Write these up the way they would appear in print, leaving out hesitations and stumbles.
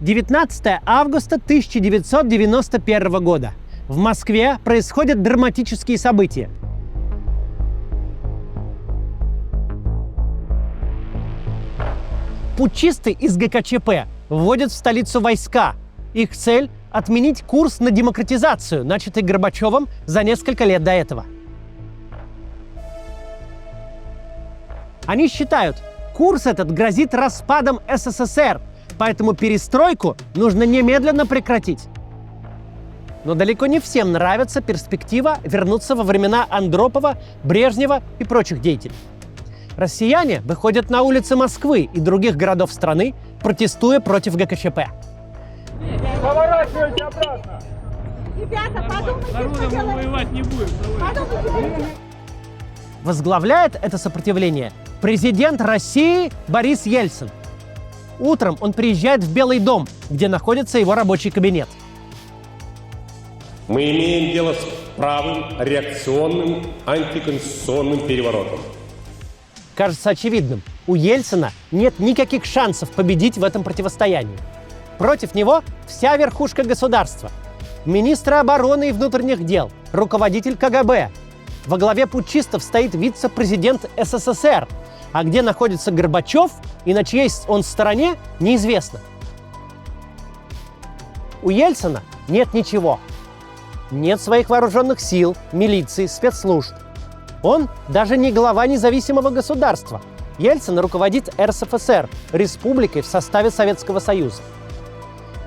19 августа 1991 года. В Москве происходят драматические события. Путчисты из ГКЧП вводят в столицу войска. Их цель – отменить курс на демократизацию, начатый Горбачевым за несколько лет до этого. Они считают, курс этот грозит распадом СССР, поэтому перестройку нужно немедленно прекратить. Но далеко не всем нравится перспектива вернуться во времена Андропова, Брежнева и прочих деятелей. Россияне выходят на улицы Москвы и других городов страны, протестуя против ГКЧП. Поворачивайте обратно! Ребята, подумайте, Народом что мы делать. воевать не будем. Подумайте. Возглавляет это сопротивление президент России Борис Ельцин. Утром он приезжает в Белый дом, где находится его рабочий кабинет. Мы имеем дело с правым, реакционным, антиконституционным переворотом. Кажется очевидным, у Ельцина нет никаких шансов победить в этом противостоянии. Против него вся верхушка государства. Министр обороны и внутренних дел, руководитель КГБ. Во главе путчистов стоит вице-президент СССР, а где находится Горбачев и на чьей он стороне, неизвестно. У Ельцина нет ничего. Нет своих вооруженных сил, милиции, спецслужб. Он даже не глава независимого государства. Ельцин руководит РСФСР, республикой в составе Советского Союза.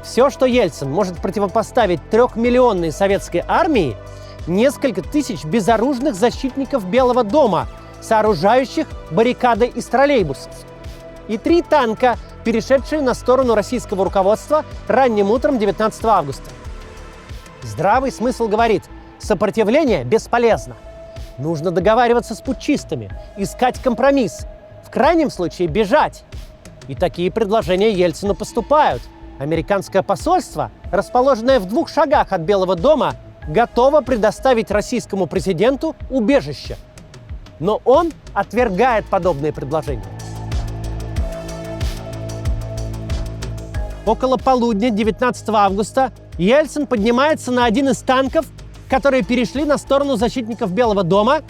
Все, что Ельцин может противопоставить 3-миллионной советской армии, несколько тысяч безоружных защитников Белого дома, сооружающих баррикады из троллейбусов. И 3 танка, перешедшие на сторону российского руководства ранним утром 19 августа. Здравый смысл говорит, сопротивление бесполезно. Нужно договариваться с путчистами, искать компромисс, в крайнем случае бежать. И такие предложения Ельцину поступают. Американское посольство, расположенное в 2 шагах от Белого дома, готово предоставить российскому президенту убежище. Но он отвергает подобные предложения. Около полудня 19 августа Ельцин поднимается на один из танков, которые перешли на сторону защитников Белого дома,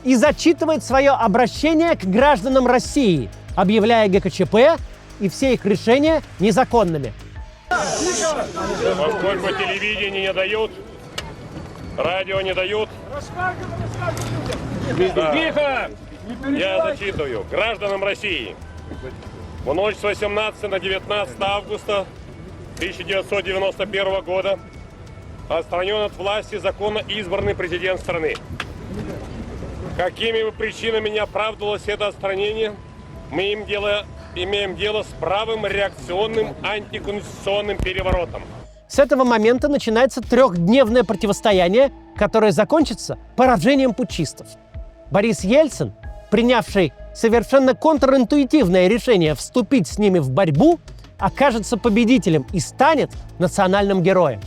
и зачитывает свое обращение к гражданам России, объявляя ГКЧП и все их решения незаконными. Поскольку телевидение не дают, радио не дают, Тихо! я зачитываю. Гражданам России. В ночь с 18 на 19 августа 1991 года отстранен от власти законно избранный президент страны. Какими бы причинами не оправдывалось это отстранение, мы имеем дело с правым, реакционным, антиконституционным переворотом. С этого момента начинается 3-дневное противостояние, которое закончится поражением путчистов. Борис Ельцин, принявший совершенно контринтуитивное решение вступить с ними в борьбу, окажется победителем и станет национальным героем.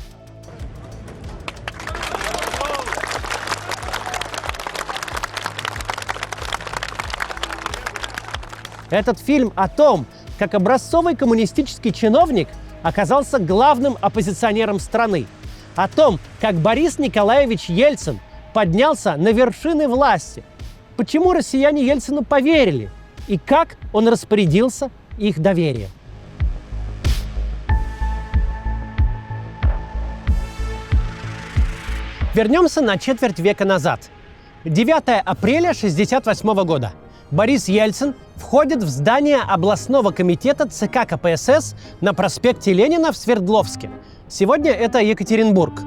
Этот фильм о том, как образцовый коммунистический чиновник оказался главным оппозиционером страны, о том, как Борис Николаевич Ельцин поднялся на вершины власти, почему россияне Ельцину поверили и как он распорядился их доверием. Вернемся на четверть века назад. 9 апреля 1968 года. Борис Ельцин входит в здание областного комитета ЦК КПСС на проспекте Ленина в Свердловске. Сегодня это Екатеринбург.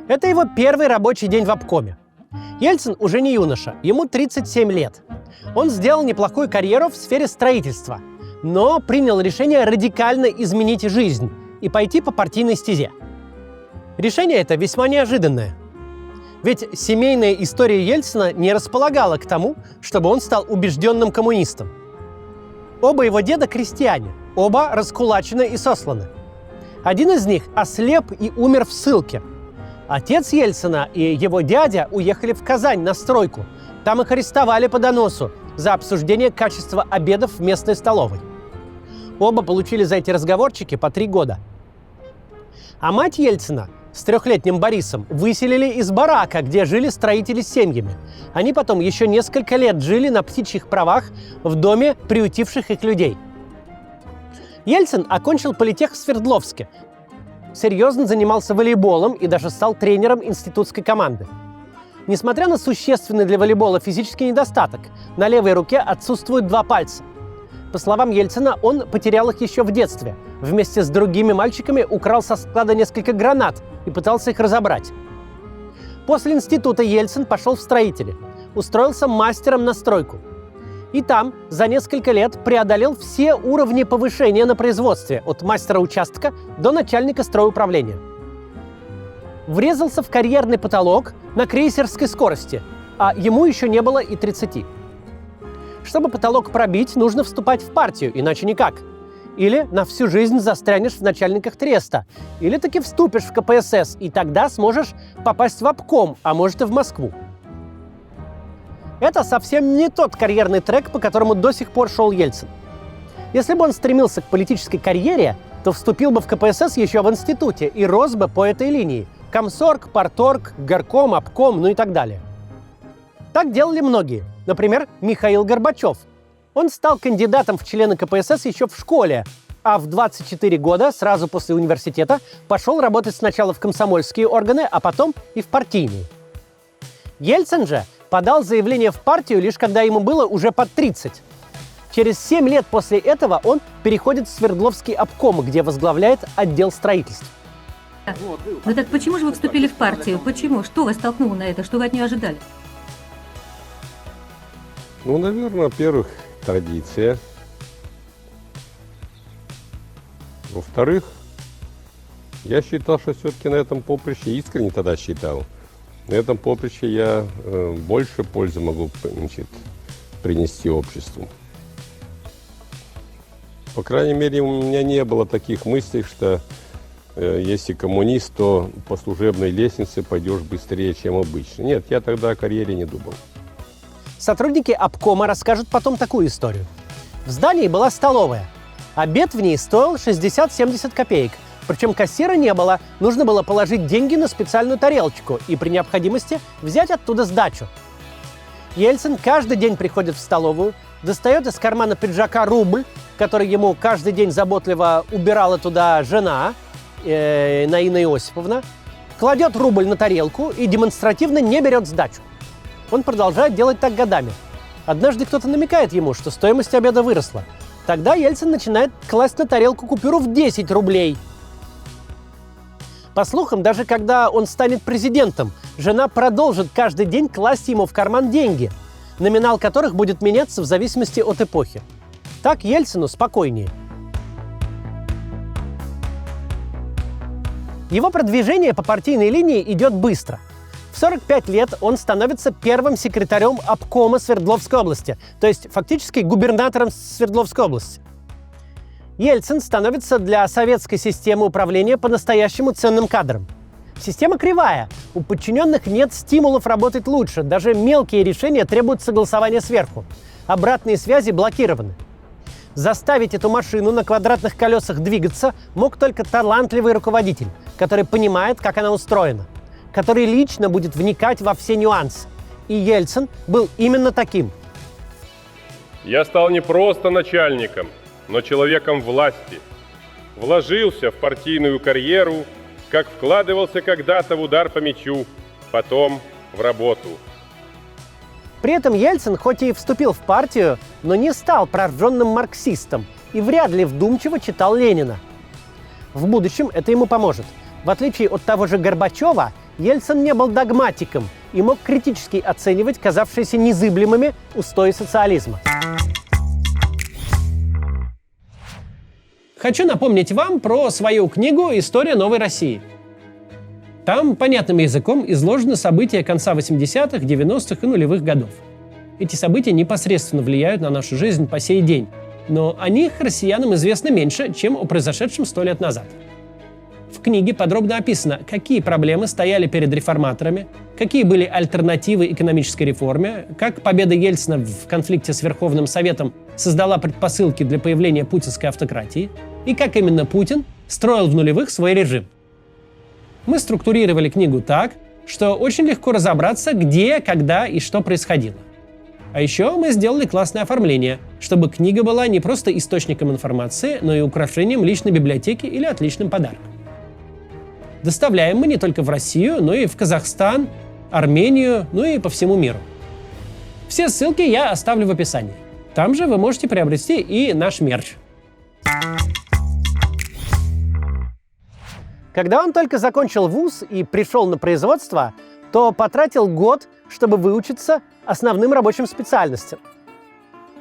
Это его первый рабочий день в обкоме. Ельцин уже не юноша, ему 37 лет. Он сделал неплохую карьеру в сфере строительства, но принял решение радикально изменить жизнь и пойти по партийной стезе. Решение это весьма неожиданное. Ведь семейная история Ельцина не располагала к тому, чтобы он стал убежденным коммунистом. Оба его деда крестьяне, оба раскулачены и сосланы. Один из них ослеп и умер в ссылке. Отец Ельцина и его дядя уехали в Казань на стройку. Там их арестовали по доносу за обсуждение качества обедов в местной столовой. Оба получили за эти разговорчики по 3 года. А мать Ельцина с 3-летним Борисом выселили из барака, где жили строители с семьями. Они потом еще несколько лет жили на птичьих правах в доме приютивших их людей. Ельцин окончил политех в Свердловске. Серьезно занимался волейболом и даже стал тренером институтской команды. Несмотря на существенный для волейбола физический недостаток, на левой руке отсутствуют 2 пальца. По словам Ельцина, он потерял их еще в детстве. Вместе с другими мальчиками украл со склада несколько гранат и пытался их разобрать. После института Ельцин пошел в строители. Устроился мастером на стройку. И там за несколько лет преодолел все уровни повышения на производстве, от мастера участка до начальника стройуправления. Врезался в карьерный потолок на крейсерской скорости, а ему еще не было и 30. Чтобы потолок пробить, нужно вступать в партию, иначе никак. Или на всю жизнь застрянешь в начальниках треста, или таки вступишь в КПСС, и тогда сможешь попасть в обком, а может и в Москву. Это совсем не тот карьерный трек, по которому до сих пор шел Ельцин. Если бы он стремился к политической карьере, то вступил бы в КПСС еще в институте и рос бы по этой линии. Комсорг, парторг, горком, обком, ну и так далее. Так делали многие. Например, Михаил Горбачев. Он стал кандидатом в члены КПСС еще в школе, а в 24 года, сразу после университета, пошел работать сначала в комсомольские органы, а потом и в партийные. Ельцин же подал заявление в партию лишь когда ему было уже под 30. Через 7 лет после этого он переходит в Свердловский обком, где возглавляет отдел строительств. Ну так почему же вы вступили в партию? Почему? Что вас толкнуло на это? Что вы от нее ожидали? Ну, наверное, во-первых, традиция. Во-вторых, я считал, что все-таки на этом поприще, искренне тогда считал, на этом поприще я больше пользы могу, значит, принести обществу. По крайней мере, у меня не было таких мыслей, что если коммунист, то по служебной лестнице пойдешь быстрее, чем обычно. Нет, я тогда о карьере не думал. Сотрудники обкома расскажут потом такую историю. В здании была столовая. Обед в ней стоил 60-70 копеек. Причем кассира не было, нужно было положить деньги на специальную тарелочку и при необходимости взять оттуда сдачу. Ельцин каждый день приходит в столовую, достает из кармана пиджака рубль, который ему каждый день заботливо убирала туда жена, Наина Иосифовна, кладет рубль на тарелку и демонстративно не берет сдачу. Он продолжает делать так годами. Однажды кто-то намекает ему, что стоимость обеда выросла. Тогда Ельцин начинает класть на тарелку купюру в 10 рублей. По слухам, даже когда он станет президентом, жена продолжит каждый день класть ему в карман деньги, номинал которых будет меняться в зависимости от эпохи. Так Ельцину спокойнее. Его продвижение по партийной линии идет быстро. В 45 лет он становится первым секретарем обкома Свердловской области, то есть фактически губернатором Свердловской области. Ельцин становится для советской системы управления по-настоящему ценным кадром. Система кривая. У подчиненных нет стимулов работать лучше. Даже мелкие решения требуют согласования сверху. Обратные связи блокированы. Заставить эту машину на квадратных колесах двигаться мог только талантливый руководитель, который понимает, как она устроена, который лично будет вникать во все нюансы. И Ельцин был именно таким. Я стал не просто начальником, но человеком власти. Вложился в партийную карьеру, как вкладывался когда-то в удар по мячу, потом в работу. При этом Ельцин хоть и вступил в партию, но не стал прожженным марксистом и вряд ли вдумчиво читал Ленина. В будущем это ему поможет. В отличие от того же Горбачева, Ельцин не был догматиком и мог критически оценивать казавшиеся незыблемыми устои социализма. Хочу напомнить вам про свою книгу «История новой России». Там понятным языком изложены события конца 80-х, 90-х и нулевых годов. Эти события непосредственно влияют на нашу жизнь по сей день, но о них россиянам известно меньше, чем о произошедшем 100 лет назад. В книге подробно описано, какие проблемы стояли перед реформаторами, какие были альтернативы экономической реформе, как победа Ельцина в конфликте с Верховным Советом создала предпосылки для появления путинской автократии, и как именно Путин строил в нулевых свой режим. Мы структурировали книгу так, что очень легко разобраться, где, когда и что происходило. А еще мы сделали классное оформление, чтобы книга была не просто источником информации, но и украшением личной библиотеки или отличным подарком. Доставляем мы не только в Россию, но и в Казахстан, Армению, ну и по всему миру. Все ссылки я оставлю в описании. Там же вы можете приобрести и наш мерч. Когда он только закончил вуз и пришел на производство, то потратил год, чтобы выучиться основным рабочим специальностям.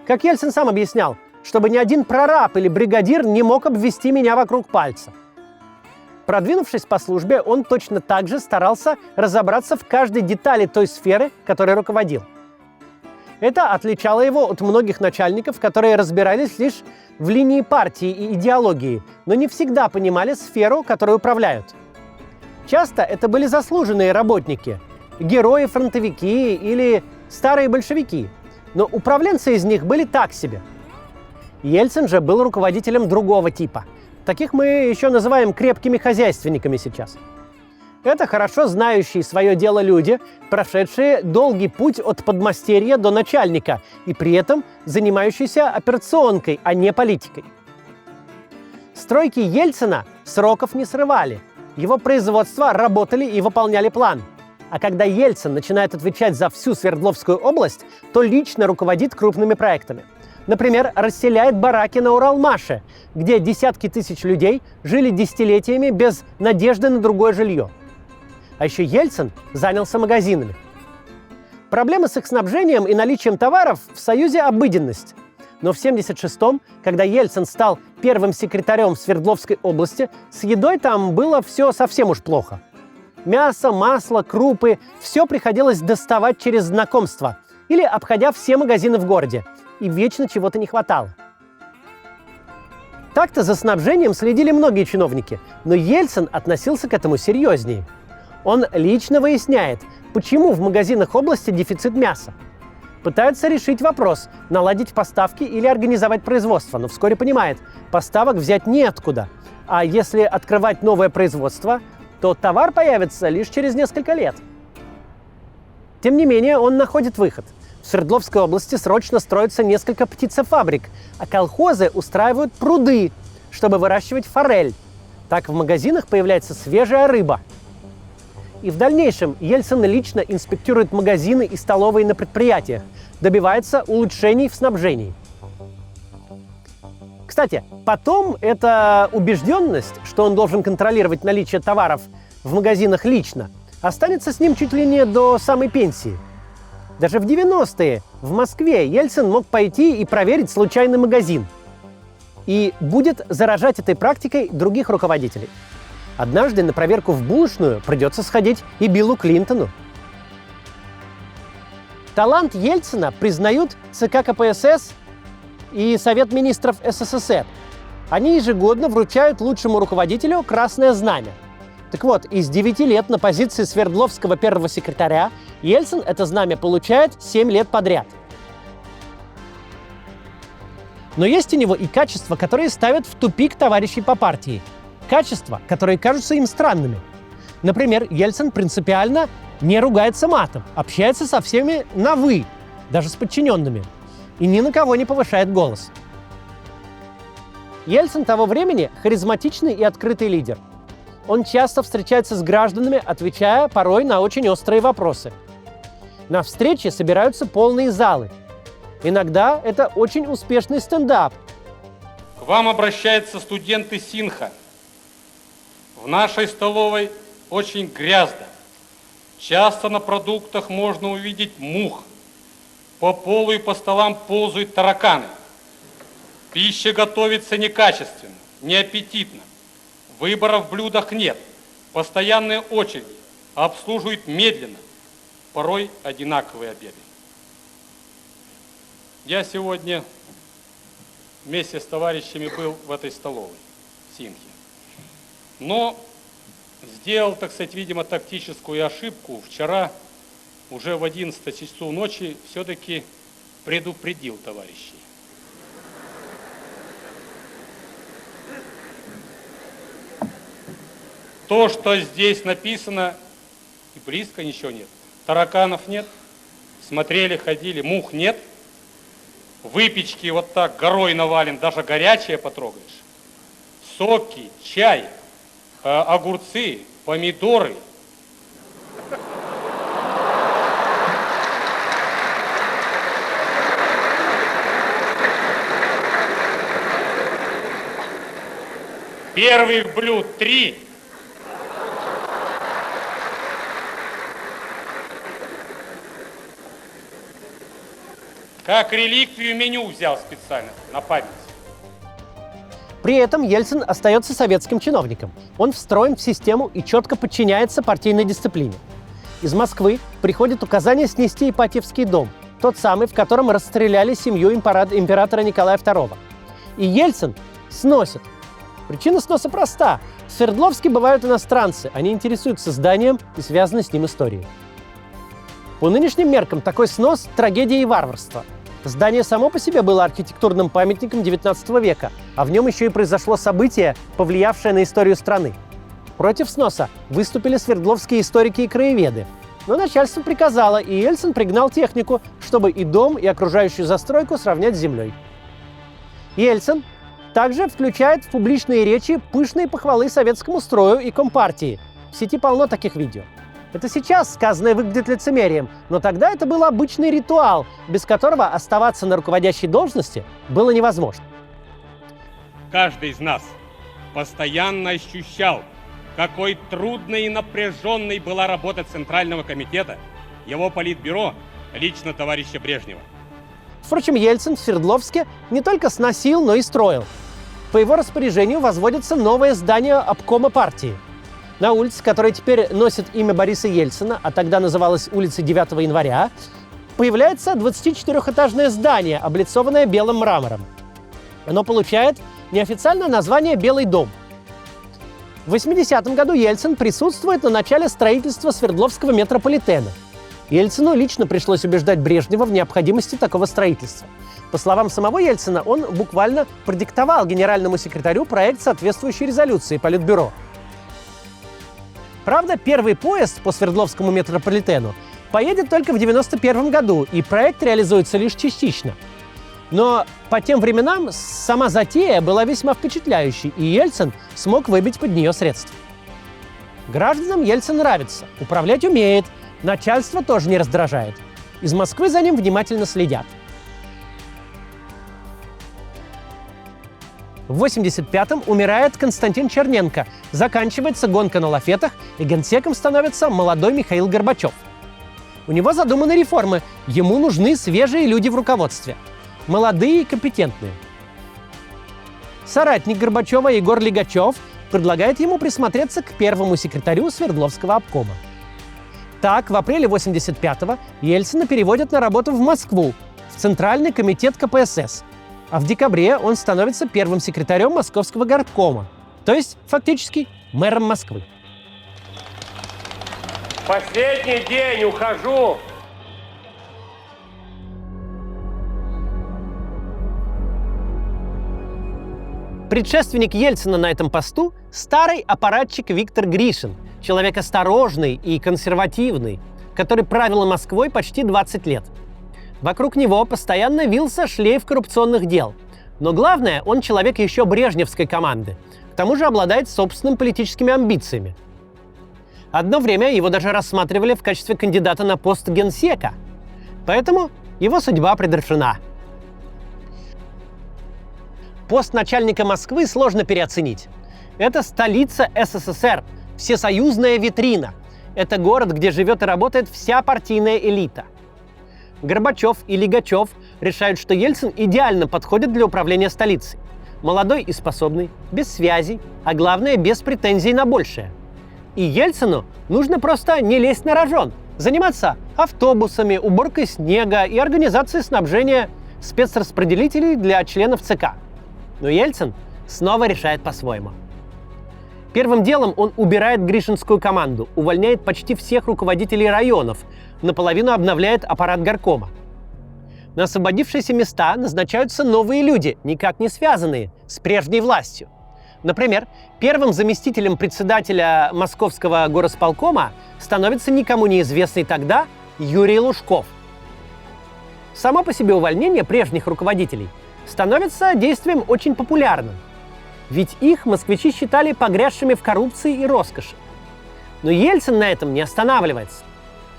Как Ельцин сам объяснял, чтобы ни один прораб или бригадир не мог обвести меня вокруг пальца. Продвинувшись по службе, он точно так же старался разобраться в каждой детали той сферы, которой руководил. Это отличало его от многих начальников, которые разбирались лишь в линии партии и идеологии, но не всегда понимали сферу, которой управляют. Часто это были заслуженные работники, герои-фронтовики или старые большевики, но управленцы из них были так себе. Ельцин же был руководителем другого типа. Таких мы еще называем крепкими хозяйственниками сейчас. Это хорошо знающие свое дело люди, прошедшие долгий путь от подмастерья до начальника и при этом занимающиеся операционкой, а не политикой. Стройки Ельцина сроков не срывали. Его производства работали и выполняли план. А когда Ельцин начинает отвечать за всю Свердловскую область, то лично руководит крупными проектами. Например, расселяет бараки на Уралмаше, где десятки тысяч людей жили десятилетиями без надежды на другое жилье. А еще Ельцин занялся магазинами. Проблемы с их снабжением и наличием товаров в Союзе – обыденность. Но в 1976-м, когда Ельцин стал первым секретарем в Свердловской области, с едой там было все совсем уж плохо. Мясо, масло, крупы – все приходилось доставать через знакомство или обходя все магазины в городе, и вечно чего-то не хватало. Так-то за снабжением следили многие чиновники, но Ельцин относился к этому серьезнее. Он лично выясняет, почему в магазинах области дефицит мяса. Пытается решить вопрос, наладить поставки или организовать производство, но вскоре понимает, поставок взять неоткуда. А если открывать новое производство, то товар появится лишь через несколько лет. Тем не менее, он находит выход. В Свердловской области срочно строится несколько птицефабрик, а колхозы устраивают пруды, чтобы выращивать форель. Так в магазинах появляется свежая рыба. И в дальнейшем Ельцин лично инспектирует магазины и столовые на предприятиях, добивается улучшений в снабжении. Кстати, потом эта убежденность, что он должен контролировать наличие товаров в магазинах лично, останется с ним чуть ли не до самой пенсии. Даже в 90-е в Москве Ельцин мог пойти и проверить случайный магазин. И будет заражать этой практикой других руководителей. Однажды на проверку в булочную придется сходить и Биллу Клинтону. Талант Ельцина признают ЦК КПСС и Совет министров СССР. Они ежегодно вручают лучшему руководителю Красное Знамя. Так вот, из 9 лет на позиции Свердловского первого секретаря Ельцин это знамя получает 7 лет подряд. Но есть у него и качества, которые ставят в тупик товарищей по партии. Качества, которые кажутся им странными. Например, Ельцин принципиально не ругается матом, общается со всеми на «вы», даже с подчиненными, и ни на кого не повышает голос. Ельцин того времени – харизматичный и открытый лидер. Он часто встречается с гражданами, отвечая порой на очень острые вопросы. На встрече собираются полные залы. Иногда это очень успешный стендап. К вам обращаются студенты Синха. В нашей столовой очень грязно. Часто на продуктах можно увидеть мух. По полу и по столам ползают тараканы. Пища готовится некачественно, неаппетитно. Выбора в блюдах нет. Постоянные очереди. Обслуживают медленно. Порой одинаковые обеды. Я сегодня вместе с товарищами был в этой столовой, в Синхе. Но сделал, так сказать, видимо, тактическую ошибку. Вчера уже в 11 часу ночи все-таки предупредил товарищей. То, что здесь написано, и близко ничего нет. Тараканов нет, смотрели, ходили, мух нет. Выпечки вот так горой навален, даже горячее потрогаешь. Соки, чай, огурцы, помидоры. Первых блюд 3. Как реликвию меню взял специально, на память. При этом Ельцин остается советским чиновником. Он встроен в систему и четко подчиняется партийной дисциплине. Из Москвы приходит указание снести Ипатьевский дом, тот самый, в котором расстреляли семью императора Николая II. И Ельцин сносит. Причина сноса проста. В Свердловске бывают иностранцы, они интересуются зданием и связанной с ним историей. По нынешним меркам такой снос – трагедия и варварство. Здание само по себе было архитектурным памятником XIX века, а в нем еще и произошло событие, повлиявшее на историю страны. Против сноса выступили свердловские историки и краеведы. Но начальство приказало, и Ельцин пригнал технику, чтобы и дом, и окружающую застройку сравнять с землей. Ельцин также включает в публичные речи пышные похвалы советскому строю и компартии. В сети полно таких видео. Это сейчас сказанное выглядит лицемерием, но тогда это был обычный ритуал, без которого оставаться на руководящей должности было невозможно. Каждый из нас постоянно ощущал, какой трудной и напряженной была работа Центрального комитета, его политбюро, лично товарища Брежнева. Впрочем, Ельцин в Свердловске не только сносил, но и строил. По его распоряжению возводится новое здание обкома партии. На улице, которая теперь носит имя Бориса Ельцина, а тогда называлась улицей 9 января, появляется 24-этажное здание, облицованное белым мрамором. Оно получает неофициальное название «Белый дом». В 80-м году Ельцин присутствует на начале строительства Свердловского метрополитена. Ельцину лично пришлось убеждать Брежнева в необходимости такого строительства. По словам самого Ельцина, он буквально продиктовал генеральному секретарю проект соответствующей резолюции Политбюро. Правда, первый поезд по Свердловскому метрополитену поедет только в 1991 году, и проект реализуется лишь частично. Но по тем временам сама затея была весьма впечатляющей, и Ельцин смог выбить под нее средства. Гражданам Ельцин нравится, управлять умеет, начальство тоже не раздражает. Из Москвы за ним внимательно следят. В 85-м умирает Константин Черненко, заканчивается гонка на лафетах, и генсеком становится молодой Михаил Горбачев. У него задуманы реформы, ему нужны свежие люди в руководстве. Молодые и компетентные. Соратник Горбачева Егор Лигачев предлагает ему присмотреться к первому секретарю Свердловского обкома. Так, в апреле 85-го Ельцина переводят на работу в Москву, в Центральный комитет КПСС. А в декабре он становится первым секретарем Московского горкома, то есть фактически мэром Москвы. Последний день, ухожу. Предшественник Ельцина на этом посту – старый аппаратчик Виктор Гришин, человек осторожный и консервативный, который правил Москвой почти 20 лет. Вокруг него постоянно вился шлейф коррупционных дел. Но главное, он человек еще брежневской команды. К тому же обладает собственными политическими амбициями. Одно время его даже рассматривали в качестве кандидата на пост генсека. Поэтому его судьба предрешена. Пост начальника Москвы сложно переоценить. Это столица СССР, всесоюзная витрина. Это город, где живет и работает вся партийная элита. Горбачев и Лигачев решают, что Ельцин идеально подходит для управления столицей. Молодой и способный, без связей, а главное, без претензий на большее. И Ельцину нужно просто не лезть на рожон, заниматься автобусами, уборкой снега и организацией снабжения спецраспределителей для членов ЦК. Но Ельцин снова решает по-своему. Первым делом он убирает Гришинскую команду, увольняет почти всех руководителей районов, наполовину обновляет аппарат горкома. На освободившиеся места назначаются новые люди, никак не связанные с прежней властью. Например, первым заместителем председателя Московского горосполкома становится никому неизвестный тогда Юрий Лужков. Само по себе увольнение прежних руководителей становится действием очень популярным. Ведь их москвичи считали погрязшими в коррупции и роскоши. Но Ельцин на этом не останавливается.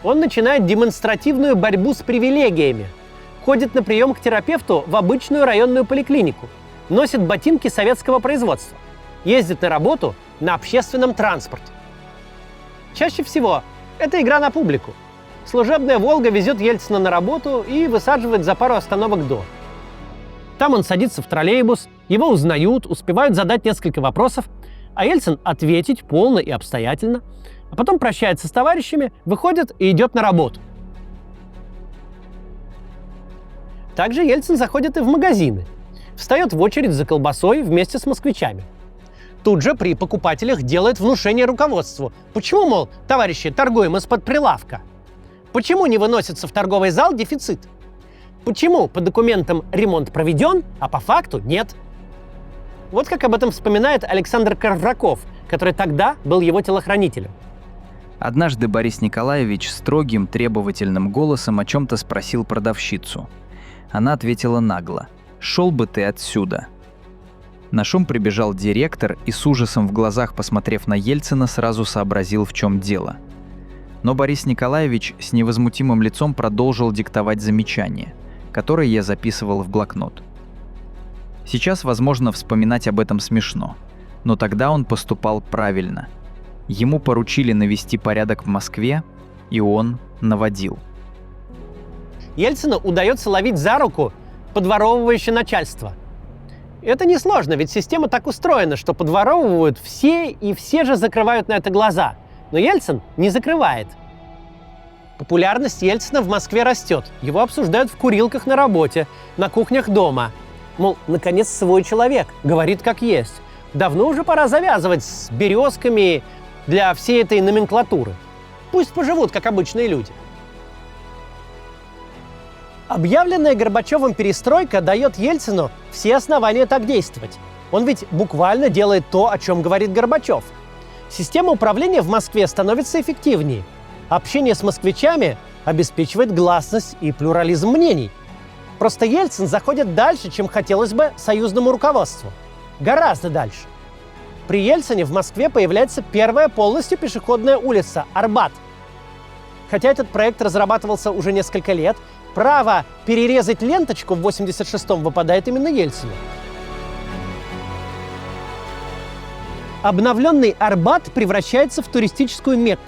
Он начинает демонстративную борьбу с привилегиями, ходит на прием к терапевту в обычную районную поликлинику, носит ботинки советского производства, ездит на работу на общественном транспорте. Чаще всего это игра на публику. Служебная «Волга» везет Ельцина на работу и высаживает за пару остановок до. Там он садится в троллейбус, его узнают, успевают задать несколько вопросов, а Ельцин ответить полно и обстоятельно, а потом прощается с товарищами, выходит и идет на работу. Также Ельцин заходит и в магазины, встает в очередь за колбасой вместе с москвичами. Тут же при покупателях делает внушение руководству. Почему, мол, товарищи, торгуем из-под прилавка? Почему не выносится в торговый зал дефицит? Почему по документам ремонт проведен, а по факту нет? Вот как об этом вспоминает Александр Карраков, который тогда был его телохранителем. Однажды Борис Николаевич строгим, требовательным голосом о чем-то спросил продавщицу. Она ответила нагло: «Шел бы ты отсюда». На шум прибежал директор и с ужасом в глазах, посмотрев на Ельцина, сразу сообразил, в чем дело. Но Борис Николаевич с невозмутимым лицом продолжил диктовать замечания, которые я записывал в блокнот. Сейчас, возможно, вспоминать об этом смешно, но тогда он поступал правильно. Ему поручили навести порядок в Москве, и он наводил. Ельцину удается ловить за руку подворовывающее начальство. Это несложно, ведь система так устроена, что подворовывают все, и все же закрывают на это глаза. Но Ельцин не закрывает. Популярность Ельцина в Москве растет. Его обсуждают в курилках на работе, на кухнях дома. Мол, наконец свой человек, говорит как есть. Давно уже пора завязывать с березками для всей этой номенклатуры. Пусть поживут, как обычные люди. Объявленная Горбачевым перестройка дает Ельцину все основания так действовать. Он ведь буквально делает то, о чем говорит Горбачев. Система управления в Москве становится эффективнее. Общение с москвичами обеспечивает гласность и плюрализм мнений. Просто Ельцин заходит дальше, чем хотелось бы союзному руководству. Гораздо дальше. При Ельцине в Москве появляется первая полностью пешеходная улица – Арбат. Хотя этот проект разрабатывался уже несколько лет, право перерезать ленточку в 86-м выпадает именно Ельцину. Обновленный Арбат превращается в туристическую Мекку.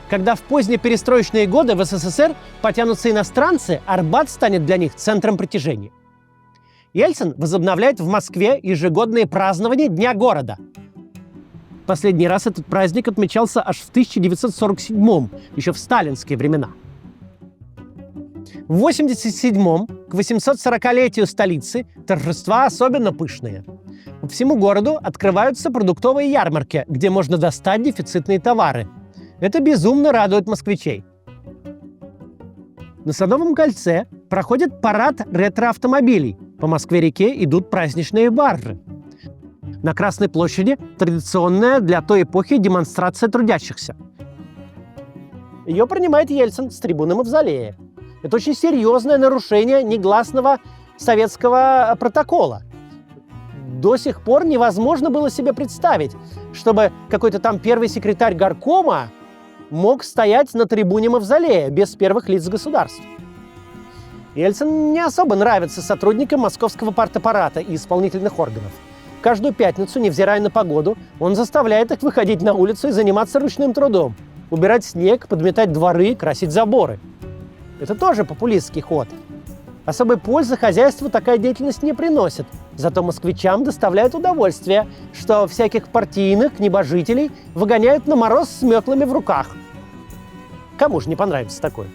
Когда в позднеперестроечные годы в СССР потянутся иностранцы, Арбат станет для них центром притяжения. Ельцин возобновляет в Москве ежегодные празднования Дня города. Последний раз этот праздник отмечался аж в 1947-м, еще в сталинские времена. В 1987-м, к 840-летию столицы, торжества особенно пышные. По всему городу открываются продуктовые ярмарки, где можно достать дефицитные товары. Это безумно радует москвичей. На Садовом кольце проходит парад ретро-автомобилей. По Москве-реке идут праздничные баржи. На Красной площади традиционная для той эпохи демонстрация трудящихся. Ее принимает Ельцин с трибуны Мавзолея. Это очень серьезное нарушение негласного советского протокола. До сих пор невозможно было себе представить, чтобы какой-то там первый секретарь горкома мог стоять на трибуне Мавзолея без первых лиц государства. Ельцин не особо нравится сотрудникам московского партаппарата и исполнительных органов. Каждую пятницу, невзирая на погоду, он заставляет их выходить на улицу и заниматься ручным трудом. Убирать снег, подметать дворы, красить заборы. Это тоже популистский ход. Особой пользы хозяйству такая деятельность не приносит. Зато москвичам доставляет удовольствие, что всяких партийных небожителей выгоняют на мороз с метлами в руках. Кому же не понравится такое?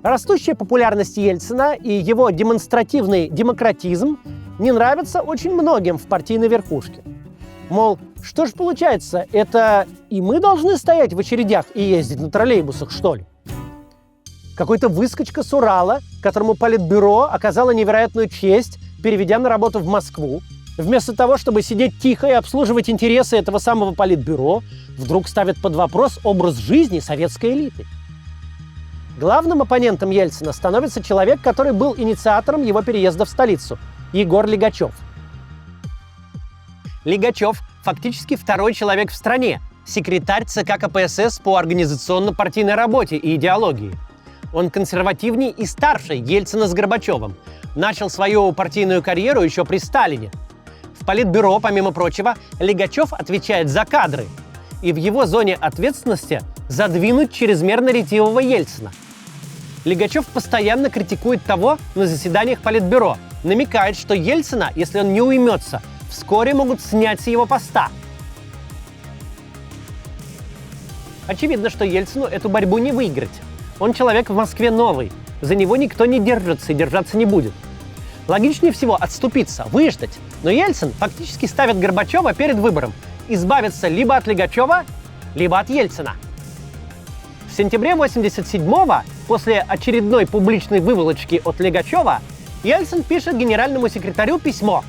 Растущая популярность Ельцина и его демонстративный демократизм не нравятся очень многим в партийной верхушке. Мол, что ж получается, это и мы должны стоять в очередях и ездить на троллейбусах, что ли? Какой-то выскочка с Урала, которому Политбюро оказало невероятную честь, переведя на работу в Москву, вместо того, чтобы сидеть тихо и обслуживать интересы этого самого Политбюро, вдруг ставит под вопрос образ жизни советской элиты. Главным оппонентом Ельцина становится человек, который был инициатором его переезда в столицу – Егор Лигачев. Лигачев фактически второй человек в стране, секретарь ЦК КПСС по организационно-партийной работе и идеологии. Он консервативнее и старше Ельцина с Горбачевым. Начал свою партийную карьеру еще при Сталине. В Политбюро, помимо прочего, Лигачев отвечает за кадры. И в его зоне ответственности задвинуть чрезмерно ретивого Ельцина. Лигачев постоянно критикует того на заседаниях Политбюро, намекает, что Ельцина, если он не уймется, вскоре могут снять с его поста. Очевидно, что Ельцину эту борьбу не выиграть. Он человек в Москве новый, за него никто не держится и держаться не будет. Логичнее всего отступиться, выждать, но Ельцин фактически ставит Горбачева перед выбором – избавиться либо от Лигачева, либо от Ельцина. В сентябре 1987-го, после очередной публичной выволочки от Лигачева, Ельцин пишет генеральному секретарю письмо,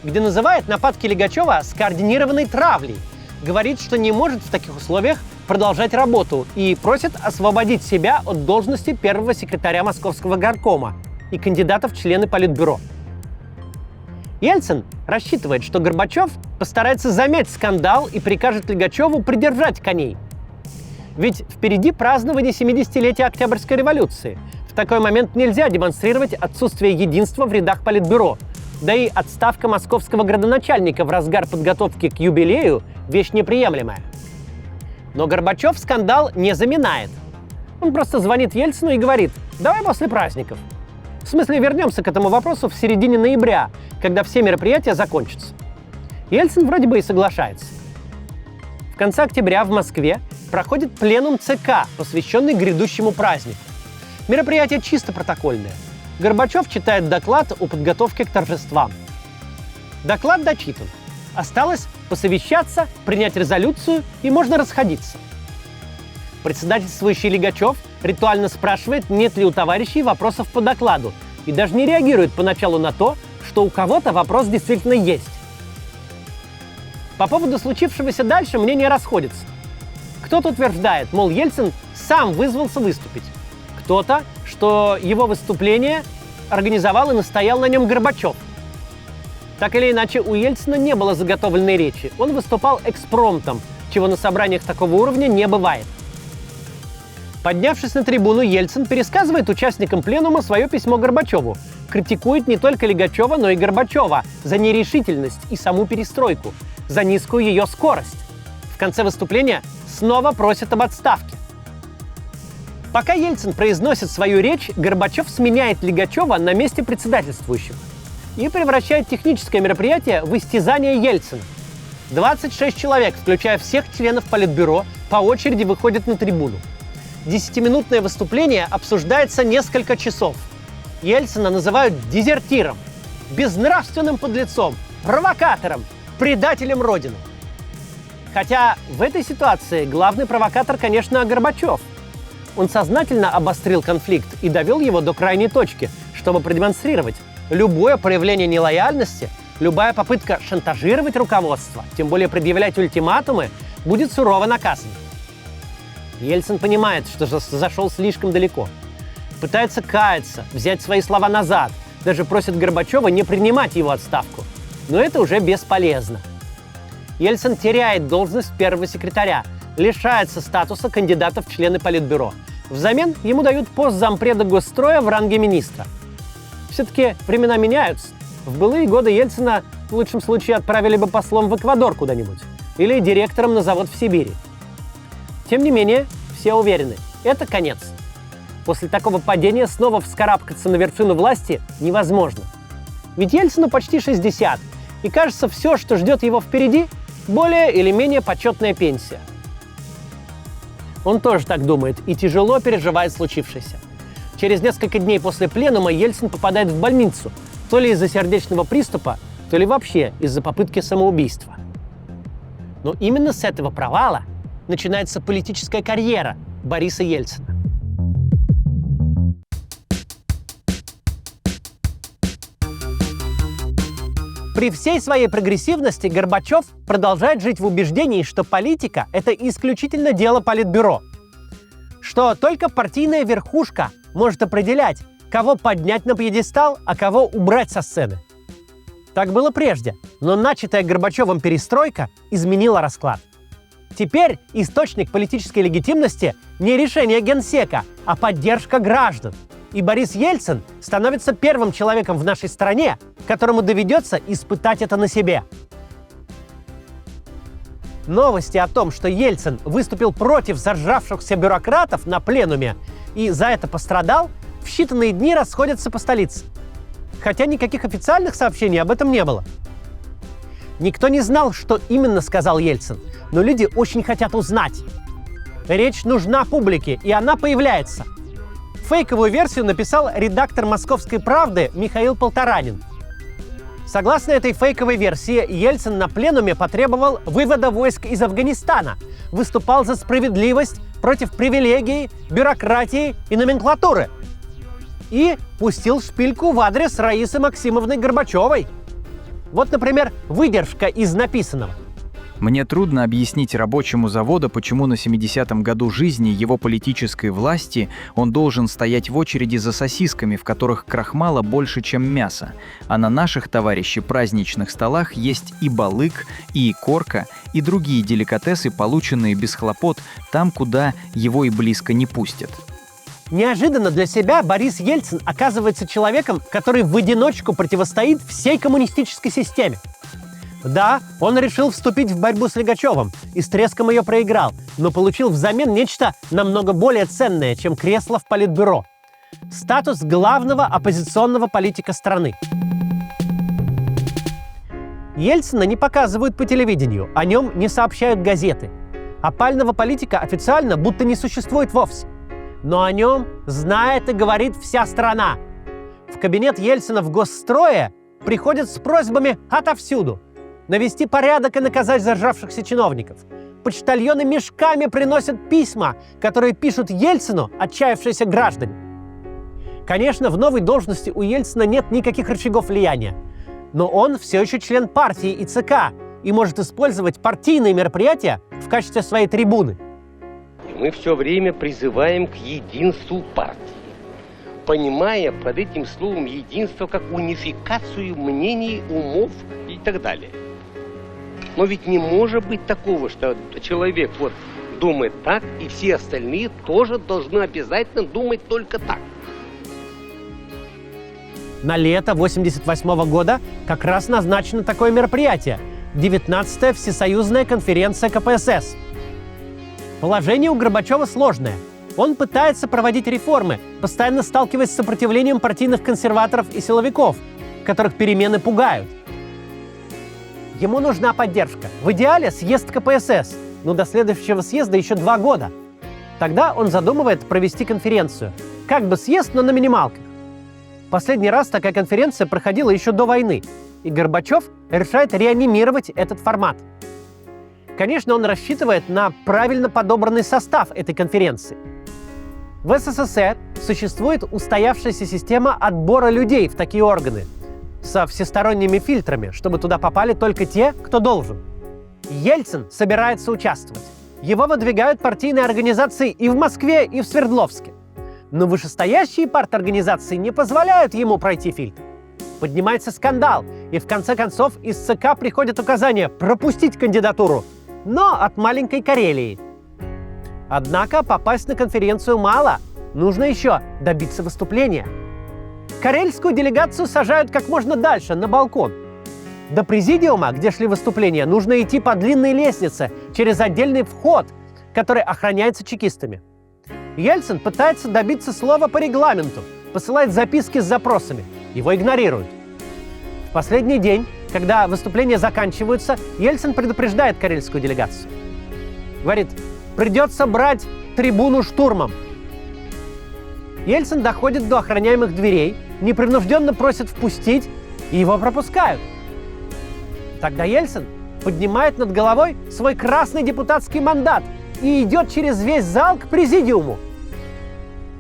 где называет нападки Лигачева скоординированной травлей, говорит, что не может в таких условиях продолжать работу и просит освободить себя от должности первого секретаря Московского горкома и кандидата в члены Политбюро. Ельцин рассчитывает, что Горбачев постарается замять скандал и прикажет Лигачеву придержать коней. Ведь впереди празднование 70-летия Октябрьской революции. В такой момент нельзя демонстрировать отсутствие единства в рядах Политбюро. Да и отставка московского градоначальника в разгар подготовки к юбилею – вещь неприемлемая. Но Горбачев скандал не заминает. Он просто звонит Ельцину и говорит: «Давай после праздников». В смысле, вернемся к этому вопросу в середине ноября, когда все мероприятия закончатся. Ельцин вроде бы и соглашается. В конце октября в Москве проходит пленум ЦК, посвященный грядущему празднику. Мероприятие чисто протокольное. Горбачев читает доклад о подготовке к торжествам. Доклад дочитан. Осталось посовещаться, принять резолюцию, и можно расходиться. Председательствующий Лигачев ритуально спрашивает, нет ли у товарищей вопросов по докладу, и даже не реагирует поначалу на то, что у кого-то вопрос действительно есть. По поводу случившегося дальше мнения расходятся. Кто-то утверждает, мол, Ельцин сам вызвался выступить. Кто-то, что его выступление организовал и настоял на нем Горбачев. Так или иначе, у Ельцина не было заготовленной речи. Он выступал экспромтом, чего на собраниях такого уровня не бывает. Поднявшись на трибуну, Ельцин пересказывает участникам пленума свое письмо Горбачеву. Критикует не только Лигачева, но и Горбачева за нерешительность и саму перестройку, за низкую ее скорость. В конце выступления снова просит об отставке. Пока Ельцин произносит свою речь, Горбачев сменяет Лигачева на месте председательствующего и превращает техническое мероприятие в истязание Ельцина. 26 человек, включая всех членов Политбюро, по очереди выходят на трибуну. 10-минутное выступление обсуждается несколько часов. Ельцина называют дезертиром, безнравственным подлецом, провокатором, предателем Родины. Хотя в этой ситуации главный провокатор, конечно, Горбачев. Он сознательно обострил конфликт и довел его до крайней точки, чтобы продемонстрировать: любое проявление нелояльности, любая попытка шантажировать руководство, тем более предъявлять ультиматумы, будет сурово наказана. Ельцин понимает, что зашел слишком далеко. Пытается каяться, взять свои слова назад, даже просит Горбачева не принимать его отставку. Но это уже бесполезно. Ельцин теряет должность первого секретаря, лишается статуса кандидата в члены Политбюро. Взамен ему дают пост зампреда Госстроя в ранге министра. Все-таки времена меняются. В былые годы Ельцина в лучшем случае отправили бы послом в Эквадор куда-нибудь или директором на завод в Сибири. Тем не менее, все уверены, это конец. После такого падения снова вскарабкаться на вершину власти невозможно. Ведь Ельцину почти 60, и кажется, все, что ждет его впереди, более или менее почетная пенсия. Он тоже так думает и тяжело переживает случившееся. Через несколько дней после пленума Ельцин попадает в больницу, то ли из-за сердечного приступа, то ли вообще из-за попытки самоубийства. Но именно с этого провала начинается политическая карьера Бориса Ельцина. При всей своей прогрессивности Горбачев продолжает жить в убеждении, что политика – это исключительно дело Политбюро, что только партийная верхушка может определять, кого поднять на пьедестал, а кого убрать со сцены. Так было прежде, но начатая Горбачевым перестройка изменила расклад. Теперь источник политической легитимности не решение Генсека, а поддержка граждан. И Борис Ельцин становится первым человеком в нашей стране, которому доведется испытать это на себе. Новости о том, что Ельцин выступил против заржавшихся бюрократов на пленуме и за это пострадал, в считанные дни расходятся по столице. Хотя никаких официальных сообщений об этом не было. Никто не знал, что именно сказал Ельцин, но люди очень хотят узнать. Речь нужна публике, и она появляется. Фейковую версию написал редактор «Московской правды» Михаил Полторанин. Согласно этой фейковой версии, Ельцин на пленуме потребовал вывода войск из Афганистана, выступал за справедливость против привилегий, бюрократии и номенклатуры. И пустил шпильку в адрес Раисы Максимовны Горбачевой. Вот, например, выдержка из написанного. Мне трудно объяснить рабочему завода, почему на 70-м году жизни его политической власти он должен стоять в очереди за сосисками, в которых крахмала больше, чем мяса. А на наших, товарищи, праздничных столах есть и балык, и корка, и другие деликатесы, полученные без хлопот там, куда его и близко не пустят. Неожиданно для себя Борис Ельцин оказывается человеком, который в одиночку противостоит всей коммунистической системе. Да, он решил вступить в борьбу с Лигачевым и с треском ее проиграл, но получил взамен нечто намного более ценное, чем кресло в Политбюро – статус главного оппозиционного политика страны. Ельцина не показывают по телевидению, о нем не сообщают газеты. Опального политика официально будто не существует вовсе. Но о нем знает и говорит вся страна. В кабинет Ельцина в Госстрое приходят с просьбами отовсюду. Навести порядок и наказать заржавшихся чиновников. Почтальоны мешками приносят письма, которые пишут Ельцину отчаявшиеся граждане. Конечно, в новой должности у Ельцина нет никаких рычагов влияния. Но он все еще член партии и ЦК и может использовать партийные мероприятия в качестве своей трибуны. Мы все время призываем к единству партии, понимая под этим словом единство как унификацию мнений, умов и так далее. Но ведь не может быть такого, что человек вот думает так, и все остальные тоже должны обязательно думать только так. На лето 1988 года как раз назначено такое мероприятие – 19-я Всесоюзная конференция КПСС. Положение у Горбачева сложное. Он пытается проводить реформы, постоянно сталкиваясь с сопротивлением партийных консерваторов и силовиков, которых перемены пугают. Ему нужна поддержка. В идеале съезд КПСС, но до следующего съезда еще 2 года. Тогда он задумывает провести конференцию. Как бы съезд, но на минималках. Последний раз такая конференция проходила еще до войны, и Горбачев решает реанимировать этот формат. Конечно, он рассчитывает на правильно подобранный состав этой конференции. В СССР существует устоявшаяся система отбора людей в такие органы со всесторонними фильтрами, чтобы туда попали только те, кто должен. Ельцин собирается участвовать. Его выдвигают партийные организации и в Москве, и в Свердловске. Но вышестоящие парторганизации не позволяют ему пройти фильтр. Поднимается скандал, и в конце концов из ЦК приходит указание пропустить кандидатуру, но от маленькой Карелии. Однако попасть на конференцию мало, нужно еще добиться выступления. Карельскую делегацию сажают как можно дальше, на балкон. До президиума, где шли выступления, нужно идти по длинной лестнице через отдельный вход, который охраняется чекистами. Ельцин пытается добиться слова по регламенту, посылает записки с запросами. Его игнорируют. В последний день, когда выступления заканчиваются, Ельцин предупреждает карельскую делегацию. Говорит, придется брать трибуну штурмом. Ельцин доходит до охраняемых дверей, непринужденно просит впустить, и его пропускают. Тогда Ельцин поднимает над головой свой красный депутатский мандат и идет через весь зал к президиуму.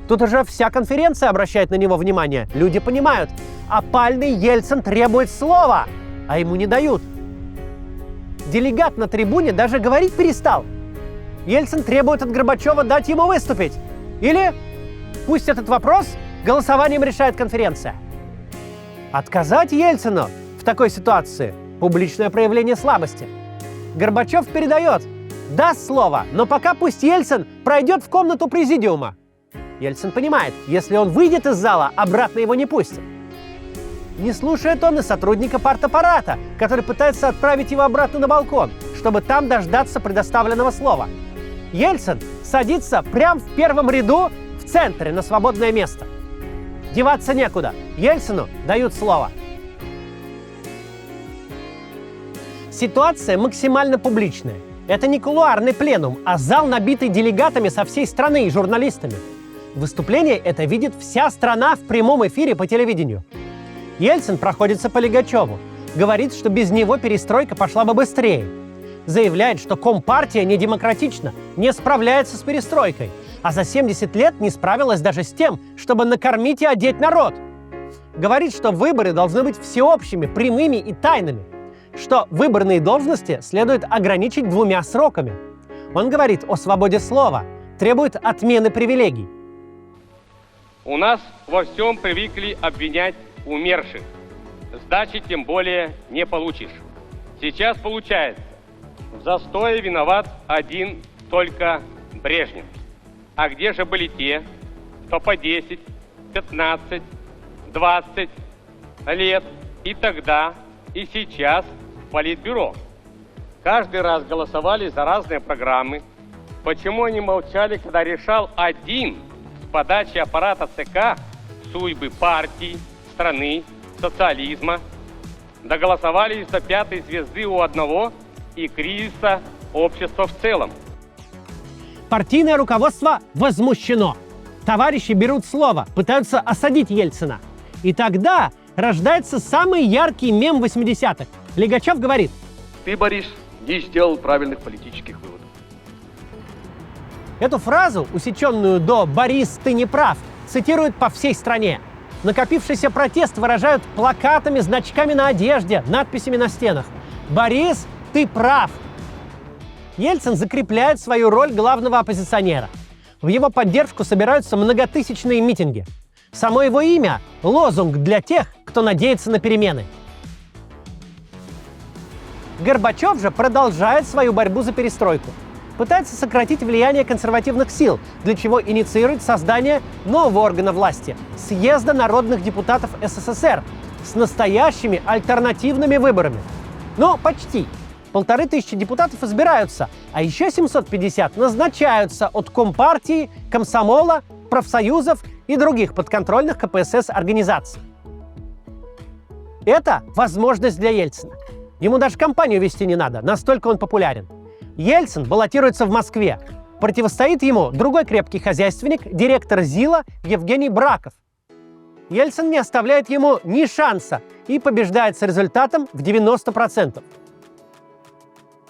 Тут уже вся конференция обращает на него внимание. Люди понимают, опальный Ельцин требует слова, а ему не дают. Делегат на трибуне даже говорить перестал. Ельцин требует от Горбачева дать ему выступить. Или пусть этот вопрос голосованием решает конференция. Отказать Ельцину в такой ситуации – публичное проявление слабости. Горбачев передает, даст слово, но пока пусть Ельцин пройдет в комнату президиума. Ельцин понимает, если он выйдет из зала, обратно его не пустят. Не слушает он и сотрудника партаппарата, который пытается отправить его обратно на балкон, чтобы там дождаться предоставленного слова. Ельцин садится прямо в первом ряду в центре на свободное место. Деваться некуда. Ельцину дают слово. Ситуация максимально публичная. Это не кулуарный пленум, а зал, набитый делегатами со всей страны и журналистами. Выступление это видит вся страна в прямом эфире по телевидению. Ельцин проходится по Лигачеву. Говорит, что без него перестройка пошла бы быстрее. Заявляет, что Компартия недемократична, не справляется с перестройкой, а за 70 лет не справилась даже с тем, чтобы накормить и одеть народ. Говорит, что выборы должны быть всеобщими, прямыми и тайными, что выборные должности следует ограничить 2 сроками. Он говорит о свободе слова, требует отмены привилегий. У нас во всем привыкли обвинять умерших. Сдачи тем более не получишь. Сейчас получается, в застое виноват один только Брежнев. А где же были те, кто по 10, 15, 20 лет и тогда, и сейчас в Политбюро? Каждый раз голосовали за разные программы. Почему они молчали, когда решал один с подачи аппарата ЦК судьбы партии, страны, социализма? Доголосовали из-за 5-й звезды у одного и кризиса общества в целом. Партийное руководство возмущено. Товарищи берут слово, пытаются осадить Ельцина. И тогда рождается самый яркий мем 80-х. Лигачев говорит: «Ты, Борис, не сделал правильных политических выводов». Эту фразу, усеченную до «Борис, ты не прав», цитируют по всей стране. Накопившийся протест выражают плакатами, значками на одежде, надписями на стенах. «Борис, ты прав». Ельцин закрепляет свою роль главного оппозиционера. В его поддержку собираются многотысячные митинги. Само его имя – лозунг для тех, кто надеется на перемены. Горбачев же продолжает свою борьбу за перестройку. Пытается сократить влияние консервативных сил, для чего инициирует создание нового органа власти – Съезда народных депутатов СССР с настоящими альтернативными выборами. Ну, почти. 1500 депутатов избираются, а еще 750 назначаются от Компартии, комсомола, профсоюзов и других подконтрольных КПСС организаций. Это возможность для Ельцина. Ему даже кампанию вести не надо, настолько он популярен. Ельцин баллотируется в Москве. Противостоит ему другой крепкий хозяйственник, директор ЗИЛа Евгений Браков. Ельцин не оставляет ему ни шанса и побеждает с результатом в 90%.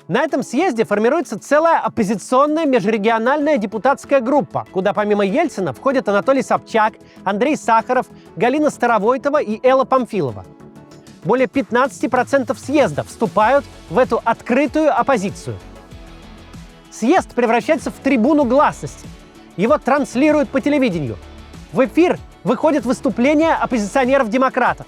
На этом съезде формируется целая оппозиционная межрегиональная депутатская группа, куда помимо Ельцина входят Анатолий Собчак, Андрей Сахаров, Галина Старовойтова и Элла Памфилова. Более 15% съезда вступают в эту открытую оппозицию. Съезд превращается в трибуну гласности. Его транслируют по телевидению. В эфир выходят выступления оппозиционеров-демократов.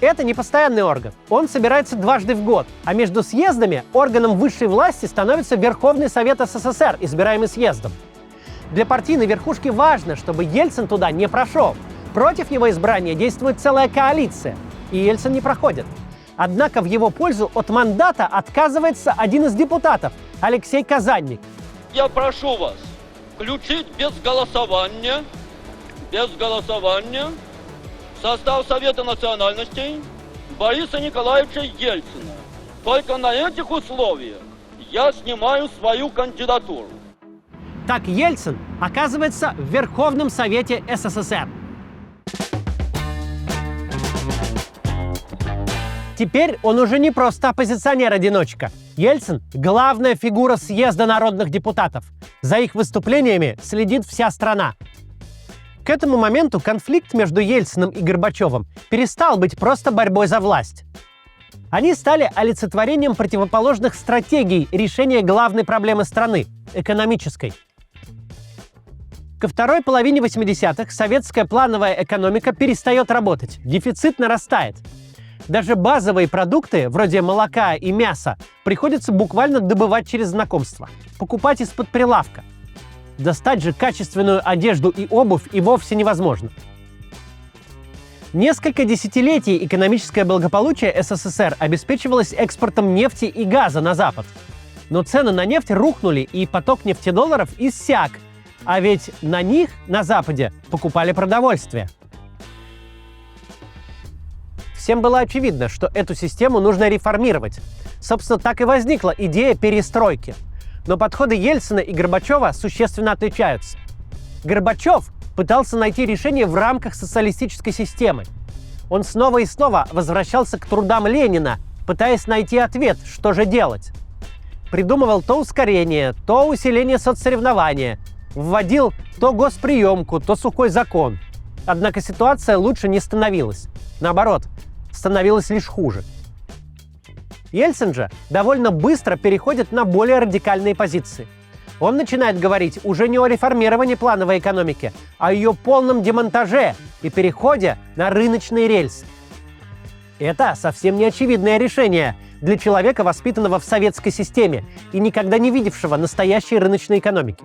Это не постоянный орган. Он собирается дважды в год. А между съездами органом высшей власти становится Верховный Совет СССР, избираемый съездом. Для партийной верхушки важно, чтобы Ельцин туда не прошел. Против его избрания действует целая коалиция. И Ельцин не проходит. Однако в его пользу от мандата отказывается один из депутатов, Алексей Казанник. Я прошу вас включить без голосования в состав Совета национальностей Бориса Николаевича Ельцина. Только на этих условиях я снимаю свою кандидатуру. Так Ельцин оказывается в Верховном Совете СССР. теперь он уже не просто оппозиционер-одиночка. Ельцин – главная фигура съезда народных депутатов. За их выступлениями следит вся страна. К этому моменту конфликт между Ельциным и Горбачевым перестал быть просто борьбой за власть. Они стали олицетворением противоположных стратегий решения главной проблемы страны – экономической. Ко второй половине 80-х советская плановая экономика перестает работать, дефицит нарастает. Даже базовые продукты, вроде молока и мяса, приходится буквально добывать через знакомство, покупать из-под прилавка. Достать же качественную одежду и обувь и вовсе невозможно. Несколько десятилетий экономическое благополучие СССР обеспечивалось экспортом нефти и газа на Запад. Но цены на нефть рухнули, и поток нефтедолларов иссяк, а ведь на них, на Западе, покупали продовольствие. Всем было очевидно, что эту систему нужно реформировать. Собственно, так и возникла идея перестройки. Но подходы Ельцина и Горбачева существенно отличаются. Горбачев пытался найти решение в рамках социалистической системы. Он снова и снова возвращался к трудам Ленина, пытаясь найти ответ, что же делать. Придумывал то ускорение, то усиление соцсоревнования, вводил то госприемку, то сухой закон. Однако ситуация лучше не становилась. Наоборот, становилась лишь хуже. Ельцин же довольно быстро переходит на более радикальные позиции. Он начинает говорить уже не о реформировании плановой экономики, а о ее полном демонтаже и переходе на рыночные рельсы. Это совсем не очевидное решение для человека, воспитанного в советской системе и никогда не видевшего настоящей рыночной экономики.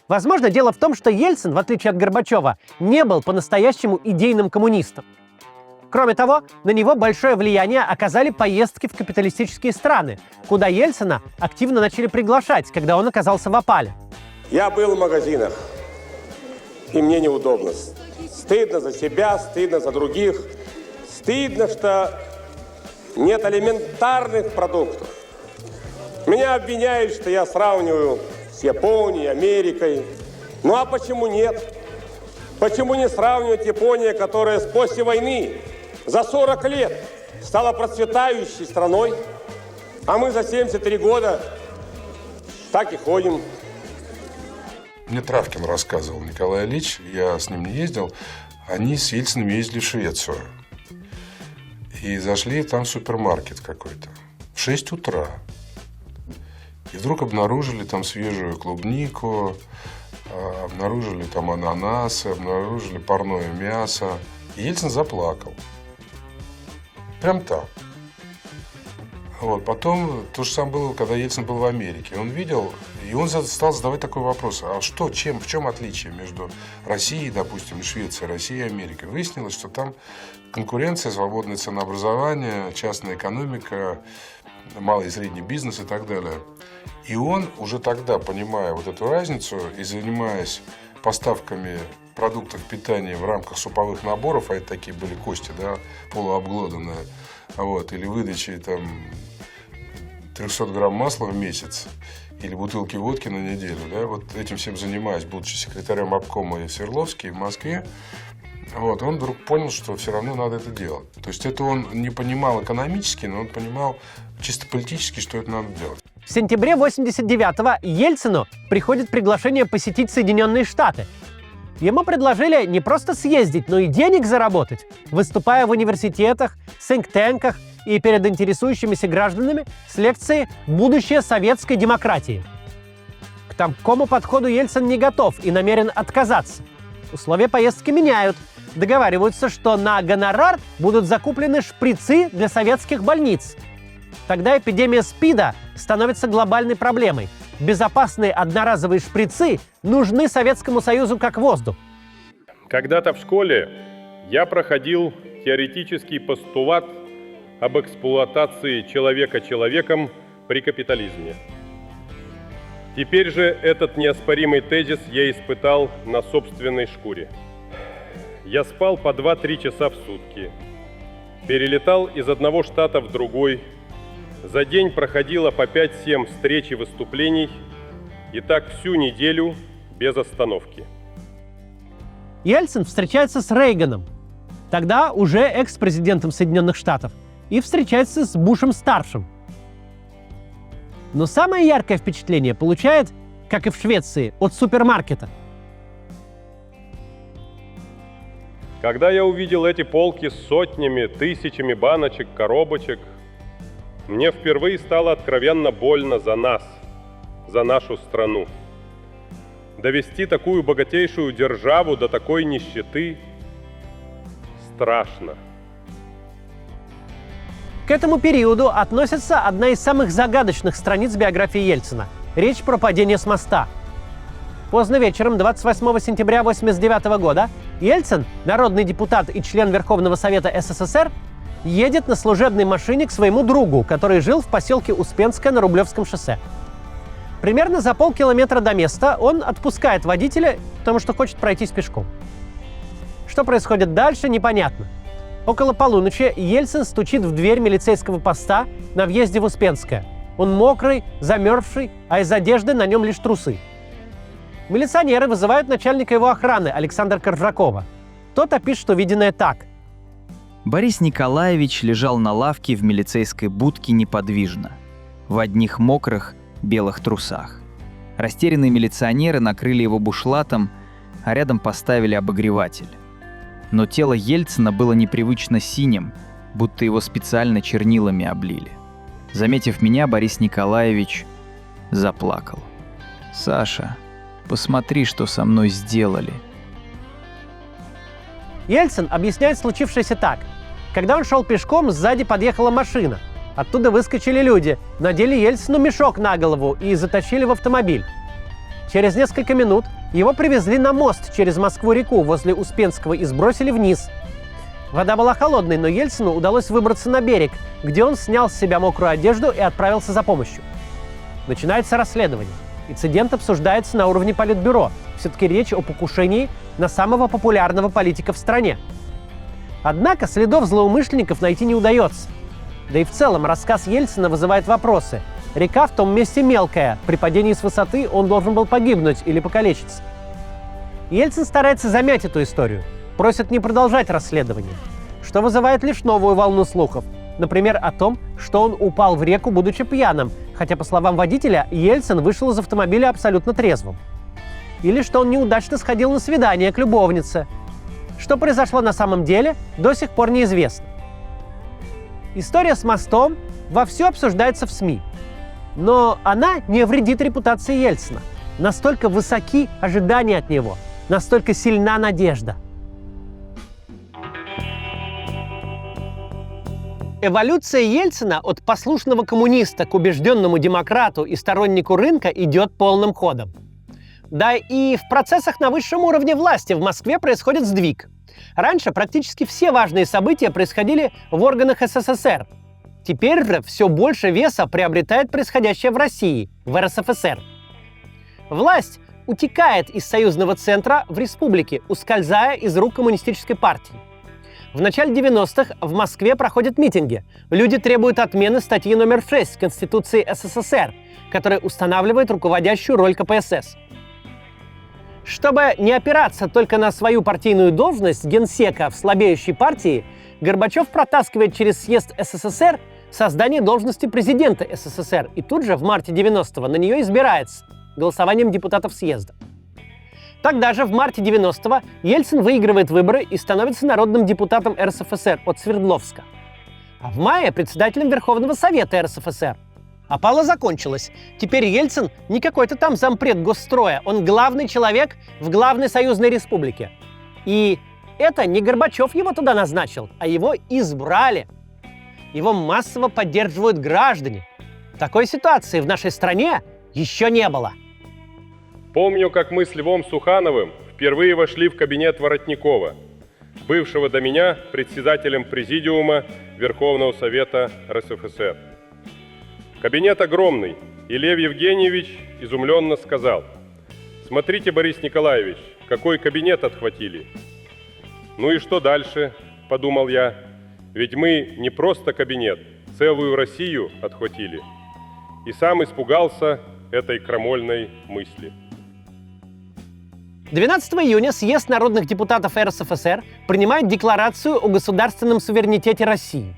Возможно, дело в том, что Ельцин, в отличие от Горбачева, не был по-настоящему идейным коммунистом. Кроме того, на него большое влияние оказали поездки в капиталистические страны, куда Ельцина активно начали приглашать, когда он оказался в опале. Я был в магазинах, и мне неудобно. Стыдно за себя, стыдно за других. Стыдно, что нет элементарных продуктов. Меня обвиняют, что я сравниваю с Японией, Америкой. Ну а почему нет? Почему не сравнивать Японию, которая после войны за 40 лет стала процветающей страной, а мы за 73 года так и ходим. Мне Травкин рассказывал, Николай Ильич, я с ним не ездил, они с Ельциным ездили в Швецию. И зашли там в супермаркет какой-то в 6 утра. И вдруг обнаружили там свежую клубнику, обнаружили там ананасы, обнаружили парное мясо. И Ельцин заплакал. Прям там. Вот. Потом то же самое было, когда Ельцин был в Америке. Он видел, и он стал задавать такой вопрос. А что, в чем отличие между Россией, допустим, и Швецией, Россией и Америкой? Выяснилось, что там конкуренция, свободное ценообразование, частная экономика, малый и средний бизнес и так далее. И он уже тогда, понимая вот эту разницу и занимаясь поставками продуктов питания в рамках суповых наборов, а это такие были кости, да, полуобглоданные, вот, или выдачей там 300 грамм масла в месяц или бутылки водки на неделю, да, вот этим всем занимаясь, будучи секретарем обкома и в Свердловске, и в Москве, вот, он вдруг понял, что все равно надо это делать. То есть это он не понимал экономически, но он понимал чисто политически, что это надо делать. В сентябре 89-го Ельцину приходит приглашение посетить Соединенные Штаты. Ему предложили не просто съездить, но и денег заработать, выступая в университетах, think-танках и перед интересующимися гражданами с лекцией «Будущее советской демократии». К такому подходу Ельцин не готов и намерен отказаться. Условия поездки меняют. Договариваются, что на гонорар будут закуплены шприцы для советских больниц. Тогда эпидемия СПИДа становится глобальной проблемой. Безопасные одноразовые шприцы нужны Советскому Союзу как воздух. Когда-то в школе я проходил теоретический постулат об эксплуатации человека человеком при капитализме. Теперь же этот неоспоримый тезис я испытал на собственной шкуре. Я спал по 2-3 часа в сутки, перелетал из одного штата в другой. За день проходило по 5-7 встреч и выступлений, и так всю неделю без остановки. Ельцин встречается с Рейганом, тогда уже экс-президентом Соединенных Штатов, и встречается с Бушем-старшим. Но самое яркое впечатление получает, как и в Швеции, от супермаркета. Когда я увидел эти полки с сотнями, тысячами баночек, коробочек, мне впервые стало откровенно больно за нас, за нашу страну. Довести такую богатейшую державу до такой нищеты страшно. К этому периоду относится одна из самых загадочных страниц биографии Ельцина. Речь про падение с моста. Поздно вечером 28 сентября 1989 года Ельцин, народный депутат и член Верховного Совета СССР, едет на служебной машине к своему другу, который жил в поселке Успенское на Рублевском шоссе. Примерно за полкилометра до места он отпускает водителя, потому что хочет пройтись пешком. Что происходит дальше, непонятно. Около полуночи Ельцин стучит в дверь милицейского поста на въезде в Успенское. Он мокрый, замерзший, а из одежды на нем лишь трусы. Милиционеры вызывают начальника его охраны Александра Коржакова. Тот опишет увиденное так. Борис Николаевич лежал на лавке в милицейской будке неподвижно, в одних мокрых белых трусах. Растерянные милиционеры накрыли его бушлатом, а рядом поставили обогреватель. Но тело Ельцина было непривычно синим, будто его специально чернилами облили. Заметив меня, Борис Николаевич заплакал. «Саша, посмотри, что со мной сделали». Ельцин объясняет случившееся так. Когда он шел пешком, сзади подъехала машина. Оттуда выскочили люди, надели Ельцину мешок на голову и затащили в автомобиль. Через несколько минут его привезли на мост через Москву-реку возле Успенского и сбросили вниз. Вода была холодной, но Ельцину удалось выбраться на берег, где он снял с себя мокрую одежду и отправился за помощью. Начинается расследование. Инцидент обсуждается на уровне Политбюро. Все-таки речь о покушении на самого популярного политика в стране. Однако следов злоумышленников найти не удается. Да и в целом рассказ Ельцина вызывает вопросы. Река в том месте мелкая, при падении с высоты он должен был погибнуть или покалечиться. Ельцин старается замять эту историю, просит не продолжать расследование, что вызывает лишь новую волну слухов. Например, о том, что он упал в реку, будучи пьяным, хотя, по словам водителя, Ельцин вышел из автомобиля абсолютно трезвым. Или что он неудачно сходил на свидание к любовнице. Что произошло на самом деле, до сих пор неизвестно. История с мостом вовсю обсуждается в СМИ. Но она не вредит репутации Ельцина. Настолько высоки ожидания от него, настолько сильна надежда. Эволюция Ельцина от послушного коммуниста к убежденному демократу и стороннику рынка идет полным ходом. Да и в процессах на высшем уровне власти в Москве происходит сдвиг. Раньше практически все важные события происходили в органах СССР. Теперь же все больше веса приобретает происходящее в России, в РСФСР. Власть утекает из союзного центра в республики, ускользая из рук коммунистической партии. В начале 90-х в Москве проходят митинги. Люди требуют отмены статьи номер 6 Конституции СССР, которая устанавливает руководящую роль КПСС. Чтобы не опираться только на свою партийную должность генсека в слабеющей партии, Горбачев протаскивает через съезд СССР создание должности президента СССР и тут же в марте 90-го на нее избирается голосованием депутатов съезда. Тогда же в марте 90-го Ельцин выигрывает выборы и становится народным депутатом РСФСР от Свердловска. А в мае председателем Верховного Совета РСФСР. Опала закончилась. Теперь Ельцин не какой-то там зампред госстроя, он главный человек в главной союзной республике. И это не Горбачев его туда назначил, а его избрали. Его массово поддерживают граждане. Такой ситуации в нашей стране еще не было. Помню, как мы с Львом Сухановым впервые вошли в кабинет Воротникова, бывшего до меня председателем Президиума Верховного Совета РСФСР. Кабинет огромный, и Лев Евгеньевич изумленно сказал: «Смотрите, Борис Николаевич, какой кабинет отхватили». «Ну и что дальше?» – подумал я. «Ведь мы не просто кабинет, целую Россию отхватили». И сам испугался этой крамольной мысли. 12 июня съезд народных депутатов РСФСР принимает декларацию о государственном суверенитете России.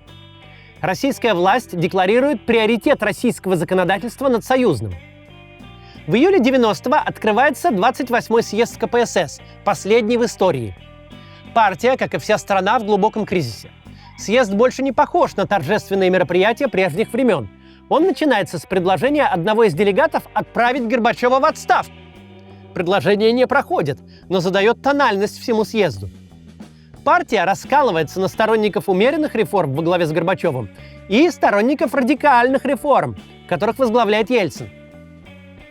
Российская власть декларирует приоритет российского законодательства над союзным. В июле 90-го открывается 28-й съезд КПСС, последний в истории. Партия, как и вся страна, в глубоком кризисе. Съезд больше не похож на торжественные мероприятия прежних времен. Он начинается с предложения одного из делегатов отправить Горбачева в отставку. Предложение не проходит, но задает тональность всему съезду. Партия раскалывается на сторонников умеренных реформ во главе с Горбачевым и сторонников радикальных реформ, которых возглавляет Ельцин.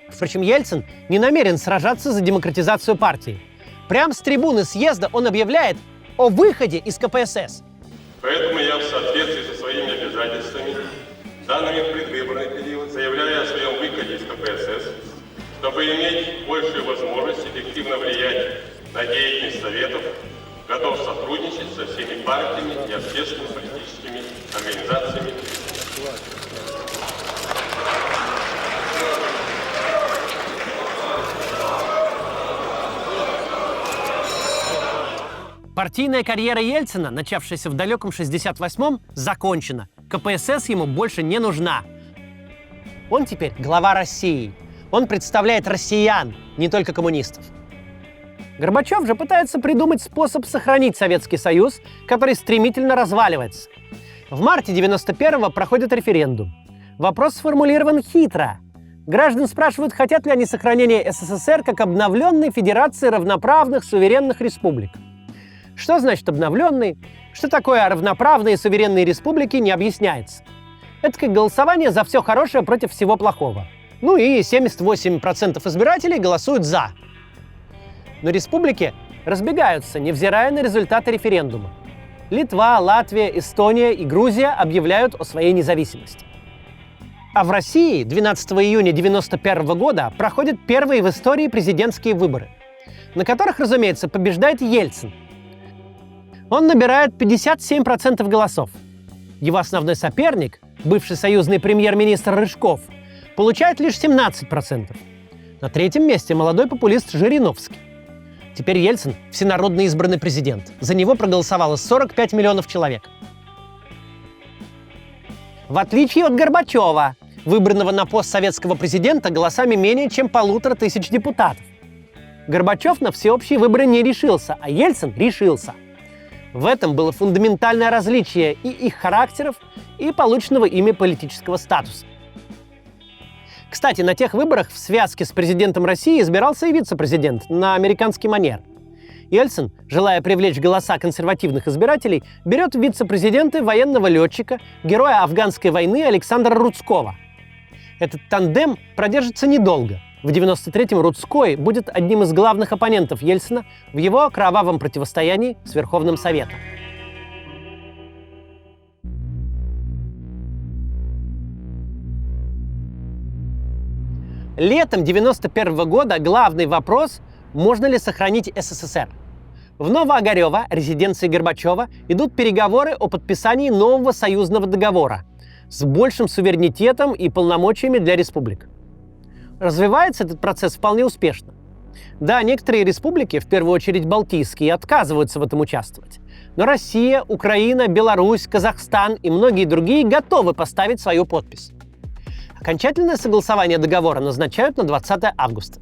Впрочем, Ельцин не намерен сражаться за демократизацию партии. Прямо с трибуны съезда он объявляет о выходе из КПСС. Поэтому я в соответствии со своими обязательствами, данными в предвыборный период, заявляю о своем выходе из КПСС, чтобы иметь большую возможность эффективно влиять на деятельность Советов, готов сотрудничать со всеми партиями и общественно-политическими организациями. Партийная карьера Ельцина, начавшаяся в далеком 68-м, закончена. КПСС ему больше не нужна. Он теперь глава России. Он представляет россиян, не только коммунистов. Горбачев же пытается придумать способ сохранить Советский Союз, который стремительно разваливается. В марте 91-го проходит референдум. Вопрос сформулирован хитро. Граждан спрашивают, хотят ли они сохранения СССР как обновленной федерации равноправных суверенных республик. Что значит обновленный? Что такое равноправные суверенные республики, не объясняется. Это как голосование за все хорошее против всего плохого. Ну и 78% избирателей голосуют «за». Но республики разбегаются, невзирая на результаты референдума. Литва, Латвия, Эстония и Грузия объявляют о своей независимости. А в России 12 июня 1991 года проходят первые в истории президентские выборы, на которых, разумеется, побеждает Ельцин. Он набирает 57% голосов. Его основной соперник, бывший союзный премьер-министр Рыжков, получает лишь 17%. На третьем месте молодой популист Жириновский. Теперь Ельцин – всенародно избранный президент. За него проголосовало 45 миллионов человек. В отличие от Горбачева, выбранного на пост советского президента голосами менее чем 1500 депутатов. Горбачев на всеобщие выборы не решился, а Ельцин решился. В этом было фундаментальное различие и их характеров, и полученного ими политического статуса. Кстати, на тех выборах в связке с президентом России избирался и вице-президент на американский манер. Ельцин, желая привлечь голоса консервативных избирателей, берет в вице-президенты военного летчика, героя афганской войны Александра Рудского. Этот тандем продержится недолго. В 1993-м Рудской будет одним из главных оппонентов Ельцина в его кровавом противостоянии с Верховным Советом. Летом 1991 года главный вопрос – можно ли сохранить СССР? В Новоогарёво, резиденции Горбачева, идут переговоры о подписании нового союзного договора с большим суверенитетом и полномочиями для республик. Развивается этот процесс вполне успешно. Да, некоторые республики, в первую очередь балтийские, отказываются в этом участвовать. Но Россия, Украина, Беларусь, Казахстан и многие другие готовы поставить свою подпись. Окончательное согласование договора назначают на 20 августа.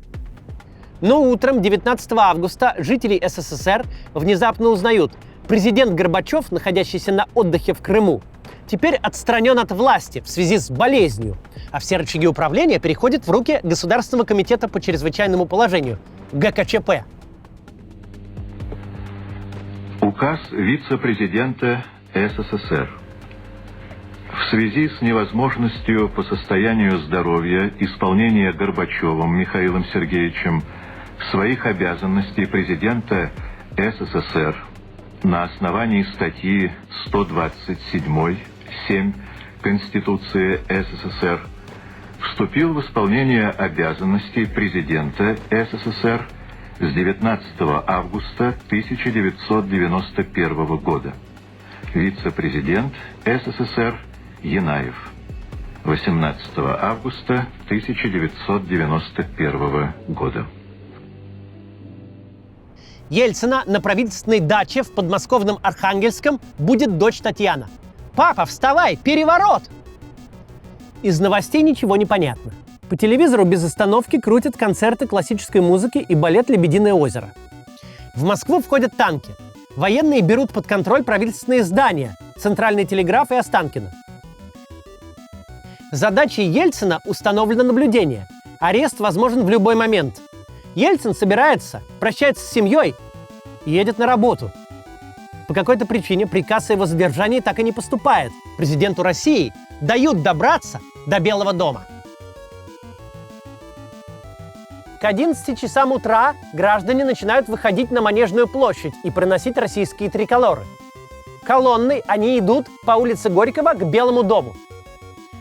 Но утром 19 августа жители СССР внезапно узнают, президент Горбачев, находящийся на отдыхе в Крыму, теперь отстранен от власти в связи с болезнью, а все рычаги управления переходят в руки Государственного комитета по чрезвычайному положению, ГКЧП. Указ вице-президента СССР. В связи с невозможностью по состоянию здоровья исполнения Горбачевым Михаилом Сергеевичем своих обязанностей президента СССР на основании статьи 127.7 Конституции СССР вступил в исполнение обязанностей президента СССР с 19 августа 1991 года. Вице-президент СССР Янаев. 18 августа 1991 года. Ельцина на правительственной даче в подмосковном Архангельском будет дочь Татьяна. «Папа, вставай! Переворот!» Из новостей ничего не понятно. По телевизору без остановки крутят концерты классической музыки и балет «Лебединое озеро». В Москву входят танки. Военные берут под контроль правительственные здания, Центральный телеграф и Останкино. Задачей Ельцина установлено наблюдение. Арест возможен в любой момент. Ельцин собирается, прощается с семьей и едет на работу. По какой-то причине приказ о его задержании так и не поступает. Президенту России дают добраться до Белого дома. К 11 часам утра граждане начинают выходить на Манежную площадь и проносить российские триколоры. Колонной они идут по улице Горького к Белому дому.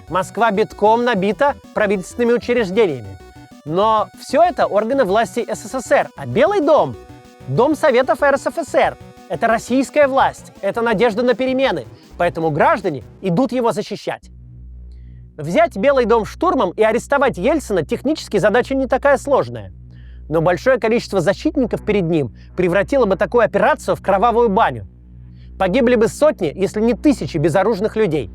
Москва битком набита правительственными учреждениями. Но все это органы власти СССР, а Белый дом – Дом Советов РСФСР. Это российская власть, это надежда на перемены, поэтому граждане идут его защищать. Взять Белый дом штурмом и арестовать Ельцина технически задача не такая сложная. Но большое количество защитников перед ним превратило бы такую операцию в кровавую баню. Погибли бы сотни, если не тысячи безоружных людей.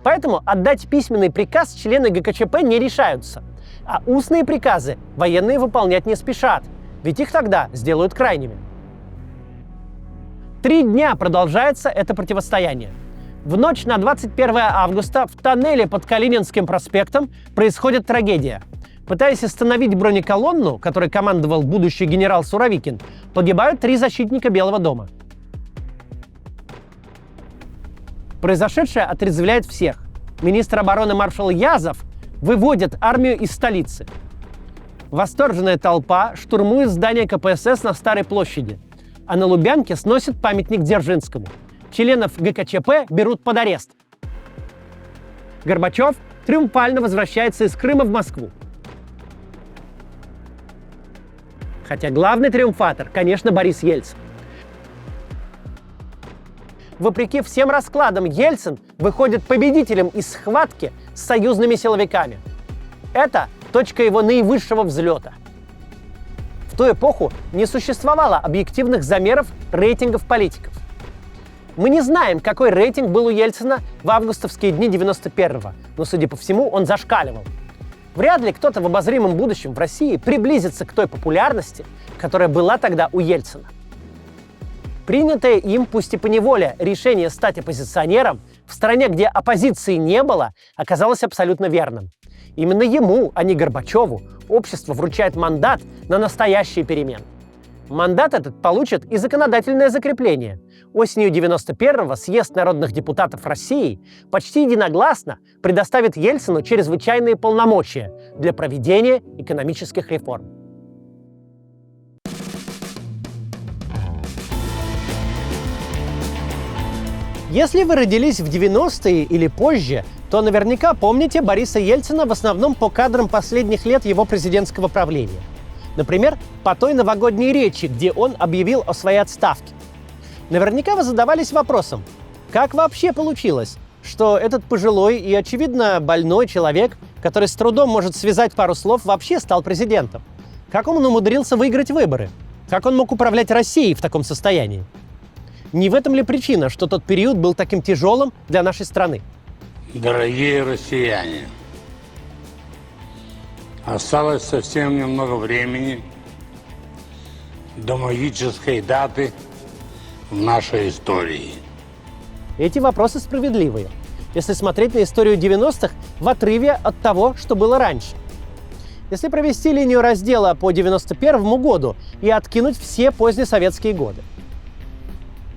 Поэтому отдать письменный приказ члены ГКЧП не решаются. А устные приказы военные выполнять не спешат, ведь их тогда сделают крайними. 3 дня продолжается это противостояние. В ночь на 21 августа в тоннеле под Калининским проспектом происходит трагедия. Пытаясь остановить бронеколонну, которой командовал будущий генерал Суровикин, погибают 3 защитника Белого дома. Произошедшее отрезвляет всех. Министр обороны маршал Язов выводит армию из столицы. Восторженная толпа штурмует здание КПСС на Старой площади, а на Лубянке сносит памятник Дзержинскому. Членов ГКЧП берут под арест. Горбачев триумфально возвращается из Крыма в Москву. Хотя главный триумфатор, конечно, Борис Ельцин. Вопреки всем раскладам, Ельцин выходит победителем из схватки с союзными силовиками. Это точка его наивысшего взлета. В ту эпоху не существовало объективных замеров рейтингов политиков. Мы не знаем, какой рейтинг был у Ельцина в августовские дни 91-го, но, судя по всему, он зашкаливал. Вряд ли кто-то в обозримом будущем в России приблизится к той популярности, которая была тогда у Ельцина. Принятое им, пусть и поневоле, решение стать оппозиционером в стране, где оппозиции не было, оказалось абсолютно верным. Именно ему, а не Горбачеву, общество вручает мандат на настоящие перемены. Мандат этот получит и законодательное закрепление. Осенью 91-го съезд народных депутатов России почти единогласно предоставит Ельцину чрезвычайные полномочия для проведения экономических реформ. Если вы родились в 90-е или позже, то наверняка помните Бориса Ельцина в основном по кадрам последних лет его президентского правления. Например, по той новогодней речи, где он объявил о своей отставке. Наверняка вы задавались вопросом, как вообще получилось, что этот пожилой и, очевидно, больной человек, который с трудом может связать пару слов, вообще стал президентом? Как он умудрился выиграть выборы? Как он мог управлять Россией в таком состоянии? Не в этом ли причина, что тот период был таким тяжелым для нашей страны? Дорогие россияне, осталось совсем немного времени до магической даты в нашей истории. Эти вопросы справедливые, если смотреть на историю 90-х в отрыве от того, что было раньше. Если провести линию раздела по 91 году и откинуть все позднесоветские годы.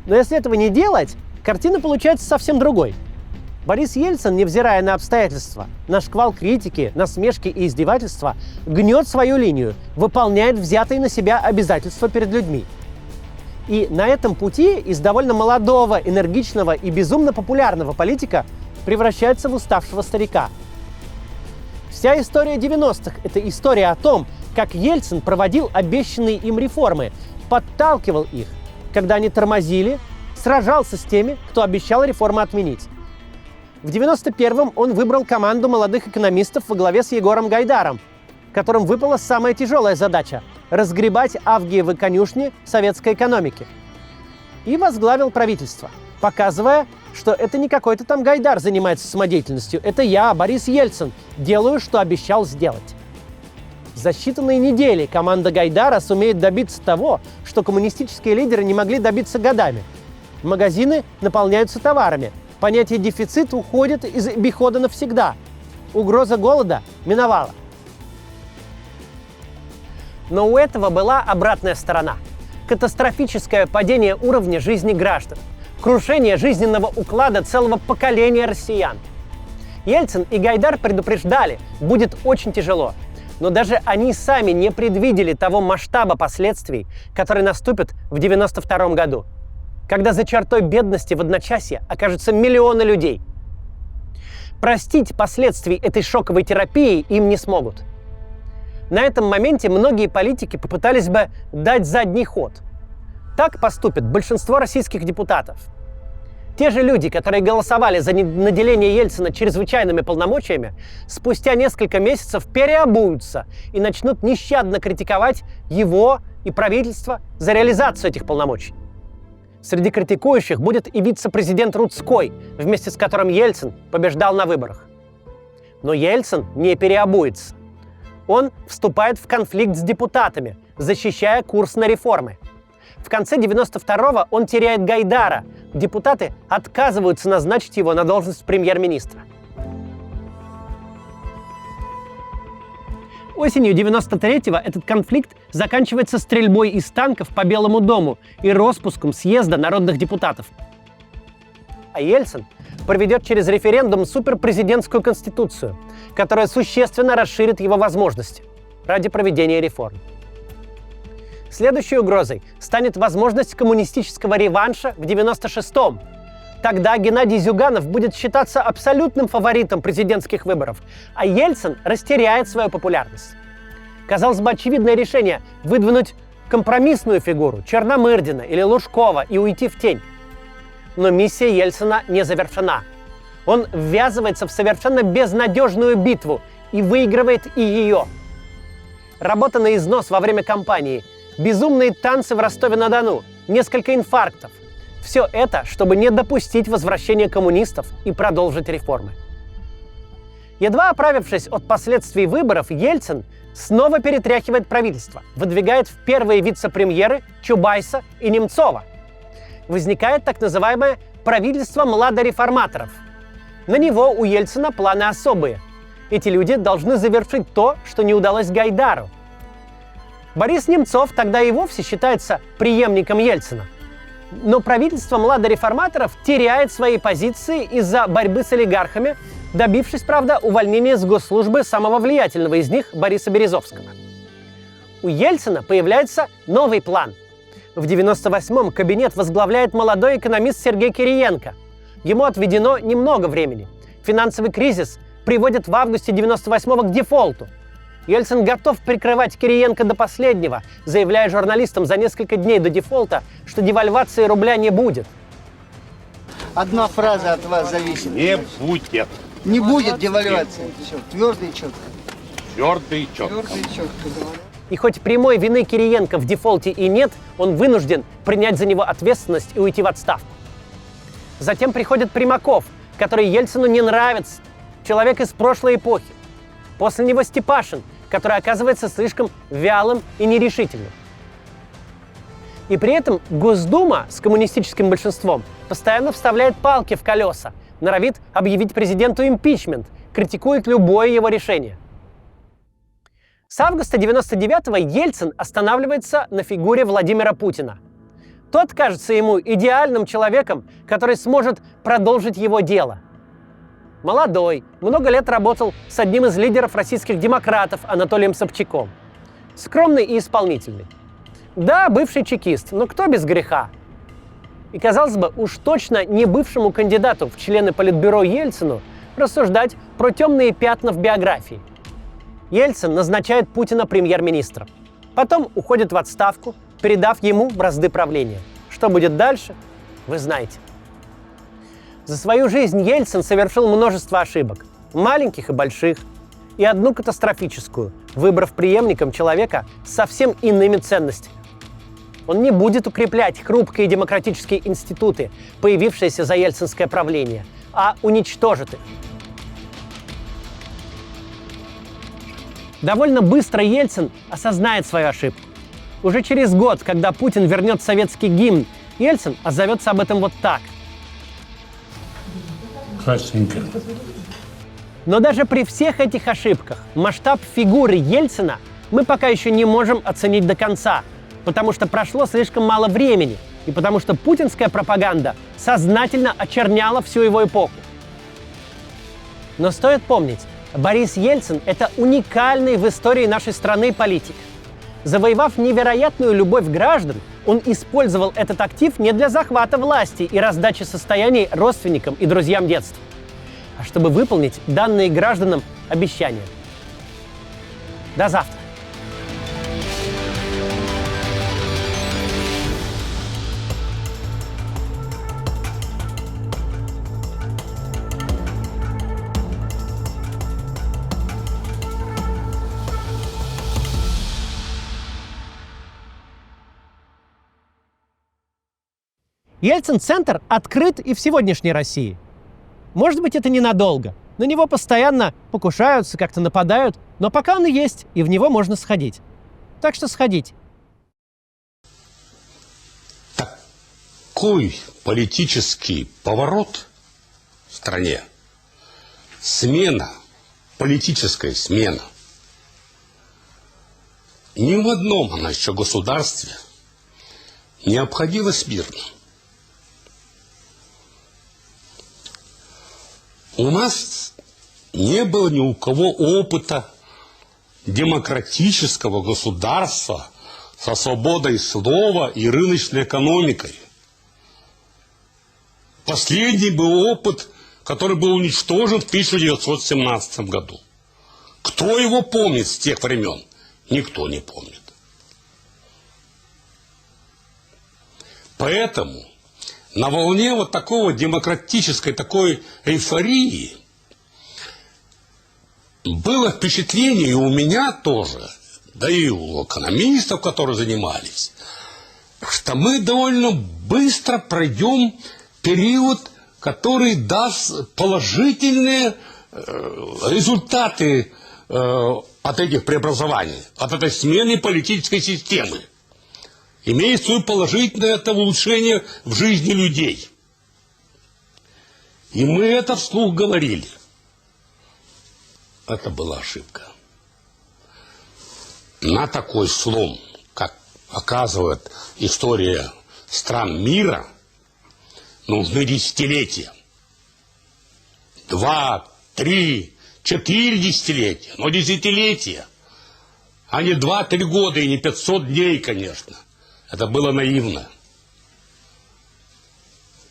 Но если этого не делать, картина получается совсем другой. Борис Ельцин, невзирая на обстоятельства, на шквал критики, насмешки и издевательства, гнет свою линию, выполняет взятые на себя обязательства перед людьми. И на этом пути из довольно молодого, энергичного и безумно популярного политика превращается в уставшего старика. Вся история 90-х – это история о том, как Ельцин проводил обещанные им реформы, подталкивал их, когда они тормозили, сражался с теми, кто обещал реформы отменить. В 91-м он выбрал команду молодых экономистов во главе с Егором Гайдаром, которым выпала самая тяжелая задача – разгребать авгиевы конюшни советской экономики. И возглавил правительство. показывая, что это не какой-то там Гайдар занимается самодеятельностью, это я, Борис Ельцин, делаю, что обещал сделать. За считанные недели команда Гайдара сумеет добиться того, что коммунистические лидеры не могли добиться годами. Магазины наполняются товарами, понятие «дефицит» уходит из обихода навсегда. Угроза голода миновала. Но у этого была обратная сторона. Катастрофическое падение уровня жизни граждан. Крушение жизненного уклада целого поколения россиян. Ельцин и Гайдар предупреждали, будет очень тяжело. Но даже они сами не предвидели того масштаба последствий, которые наступят в 1992 году, когда за чертой бедности в одночасье окажутся миллионы людей. Простить последствий этой шоковой терапии им не смогут. На этом моменте многие политики попытались бы дать задний ход. Так поступит большинство российских депутатов. Те же люди, которые голосовали за наделение Ельцина чрезвычайными полномочиями, спустя несколько месяцев переобуются и начнут нещадно критиковать его и правительство за реализацию этих полномочий. Среди критикующих будет и вице-президент Рудской, вместе с которым Ельцин побеждал на выборах. Но Ельцин не переобуется. Он вступает в конфликт с депутатами, защищая курс на реформы. В конце 92-го он теряет Гайдара. Депутаты отказываются назначить его на должность премьер-министра. Осенью 93-го этот конфликт заканчивается стрельбой из танков по Белому дому и распуском съезда народных депутатов. А Ельцин проведет через референдум суперпрезидентскую конституцию, которая существенно расширит его возможности ради проведения реформ. Следующей угрозой станет возможность коммунистического реванша в 96-м. Тогда Геннадий Зюганов будет считаться абсолютным фаворитом президентских выборов, а Ельцин растеряет свою популярность. Казалось бы, очевидное решение – выдвинуть компромиссную фигуру Черномырдина или Лужкова и уйти в тень. Но миссия Ельцина не завершена. Он ввязывается в совершенно безнадежную битву и выигрывает и ее. Работа на износ во время кампании, безумные танцы в Ростове-на-Дону, несколько инфарктов. Все это, чтобы не допустить возвращения коммунистов и продолжить реформы. Едва оправившись от последствий выборов, Ельцин снова перетряхивает правительство, выдвигает в первые вице-премьеры Чубайса и Немцова. Возникает так называемое правительство младореформаторов. На него у Ельцина планы особые. Эти люди должны завершить то, что не удалось Гайдару. Борис Немцов тогда и вовсе считается преемником Ельцина. Но правительство младореформаторов теряет свои позиции из-за борьбы с олигархами, добившись, правда, увольнения с госслужбы самого влиятельного из них, Бориса Березовского. У Ельцина появляется новый план. В 98-м кабинет возглавляет молодой экономист Сергей Кириенко. Ему отведено немного времени. Финансовый кризис приводит в августе 98-го к дефолту. Ельцин готов прикрывать Кириенко до последнего, заявляя журналистам за несколько дней до дефолта, что девальвации рубля не будет. Одна фраза от вас зависит. Не будет. Не будет девальвации. Твердо и четко. Твердо и четко. И хоть прямой вины Кириенко в дефолте и нет, он вынужден принять за него ответственность и уйти в отставку. Затем приходит Примаков, который Ельцину не нравится. Человек из прошлой эпохи. После него Степашин, который оказывается слишком вялым и нерешительным. И при этом Госдума с коммунистическим большинством постоянно вставляет палки в колеса, норовит объявить президенту импичмент, критикует любое его решение. С августа 99-го Ельцин останавливается на фигуре Владимира Путина. Тот кажется ему идеальным человеком, который сможет продолжить его дело. Молодой, много лет работал с одним из лидеров российских демократов Анатолием Собчаком. Скромный и исполнительный. Да, бывший чекист, но кто без греха? И, казалось бы, уж точно не бывшему кандидату в члены Политбюро Ельцину рассуждать про темные пятна в биографии. Ельцин назначает Путина премьер-министром. Потом уходит в отставку, передав ему бразды правления. Что будет дальше, вы знаете. За свою жизнь Ельцин совершил множество ошибок, маленьких и больших, и одну катастрофическую, выбрав преемником человека с совсем иными ценностями. Он не будет укреплять хрупкие демократические институты, появившиеся за ельцинское правление, а уничтожит их. Довольно быстро Ельцин осознает свою ошибку. Уже через год, когда Путин вернет советский гимн, Ельцин отзовется об этом вот так. Красивенько. Но даже при всех этих ошибках масштаб фигуры Ельцина мы пока еще не можем оценить до конца, потому что прошло слишком мало времени, и потому что путинская пропаганда сознательно очерняла всю его эпоху. Но стоит помнить, Борис Ельцин – это уникальный в истории нашей страны политик. Завоевав невероятную любовь граждан, он использовал этот актив не для захвата власти и раздачи состояний родственникам и друзьям детства, а чтобы выполнить данные гражданам обещания. До завтра! Ельцин-центр открыт и в сегодняшней России. Может быть, это ненадолго. На него постоянно покушаются, как-то нападают, но пока он есть, и в него можно сходить. Так что сходите. Такой политический поворот в стране, смена, политическая смена, ни в одном она еще государстве не обходилась мирно. У нас не было ни у кого опыта демократического государства со свободой слова и рыночной экономикой. Последний был опыт, который был уничтожен в 1917 году. Кто его помнит с тех времен? Никто не помнит. Поэтому на волне вот такого демократической такой эйфории было впечатление и у меня тоже, да и у экономистов, которые занимались, что мы довольно быстро пройдем период, который даст положительные результаты от этих преобразований, от этой смены политической системы. Имеет свое положительное это улучшение в жизни людей. И мы это вслух говорили. Это была ошибка. На такой слом, как показывает история стран мира, нужны десятилетия. 2, 3, 4 десятилетия, но десятилетия, а не 2-3 года и не 500 дней, конечно. Это было наивно.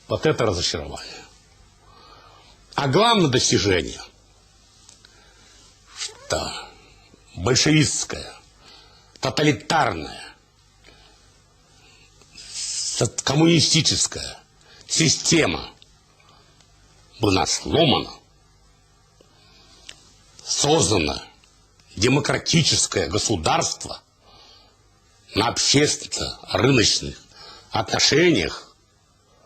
Вот это разочарование. А главное достижение, что большевистская, тоталитарная, коммунистическая система была сломана, создано демократическое государство на общественно-рыночных отношениях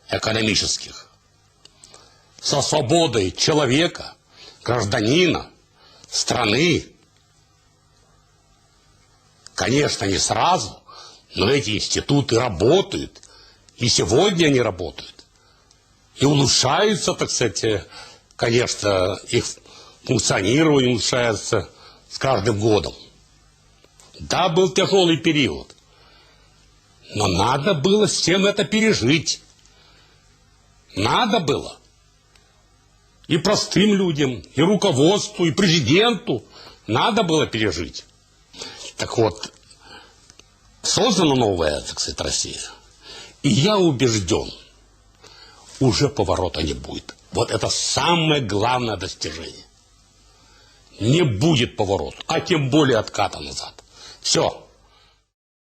экономических, со свободой человека, гражданина, страны. Конечно, не сразу, но эти институты работают, и сегодня они работают. И улучшаются, так сказать, конечно, их функционирование улучшается с каждым годом. Да, был тяжелый период, но надо было всем это пережить. Надо было. И простым людям, и руководству, и президенту надо было пережить. Так вот, создана новая, так сказать, Россия. И я убежден, уже поворота не будет. Вот это самое главное достижение. Не будет поворота, а тем более отката назад. Все.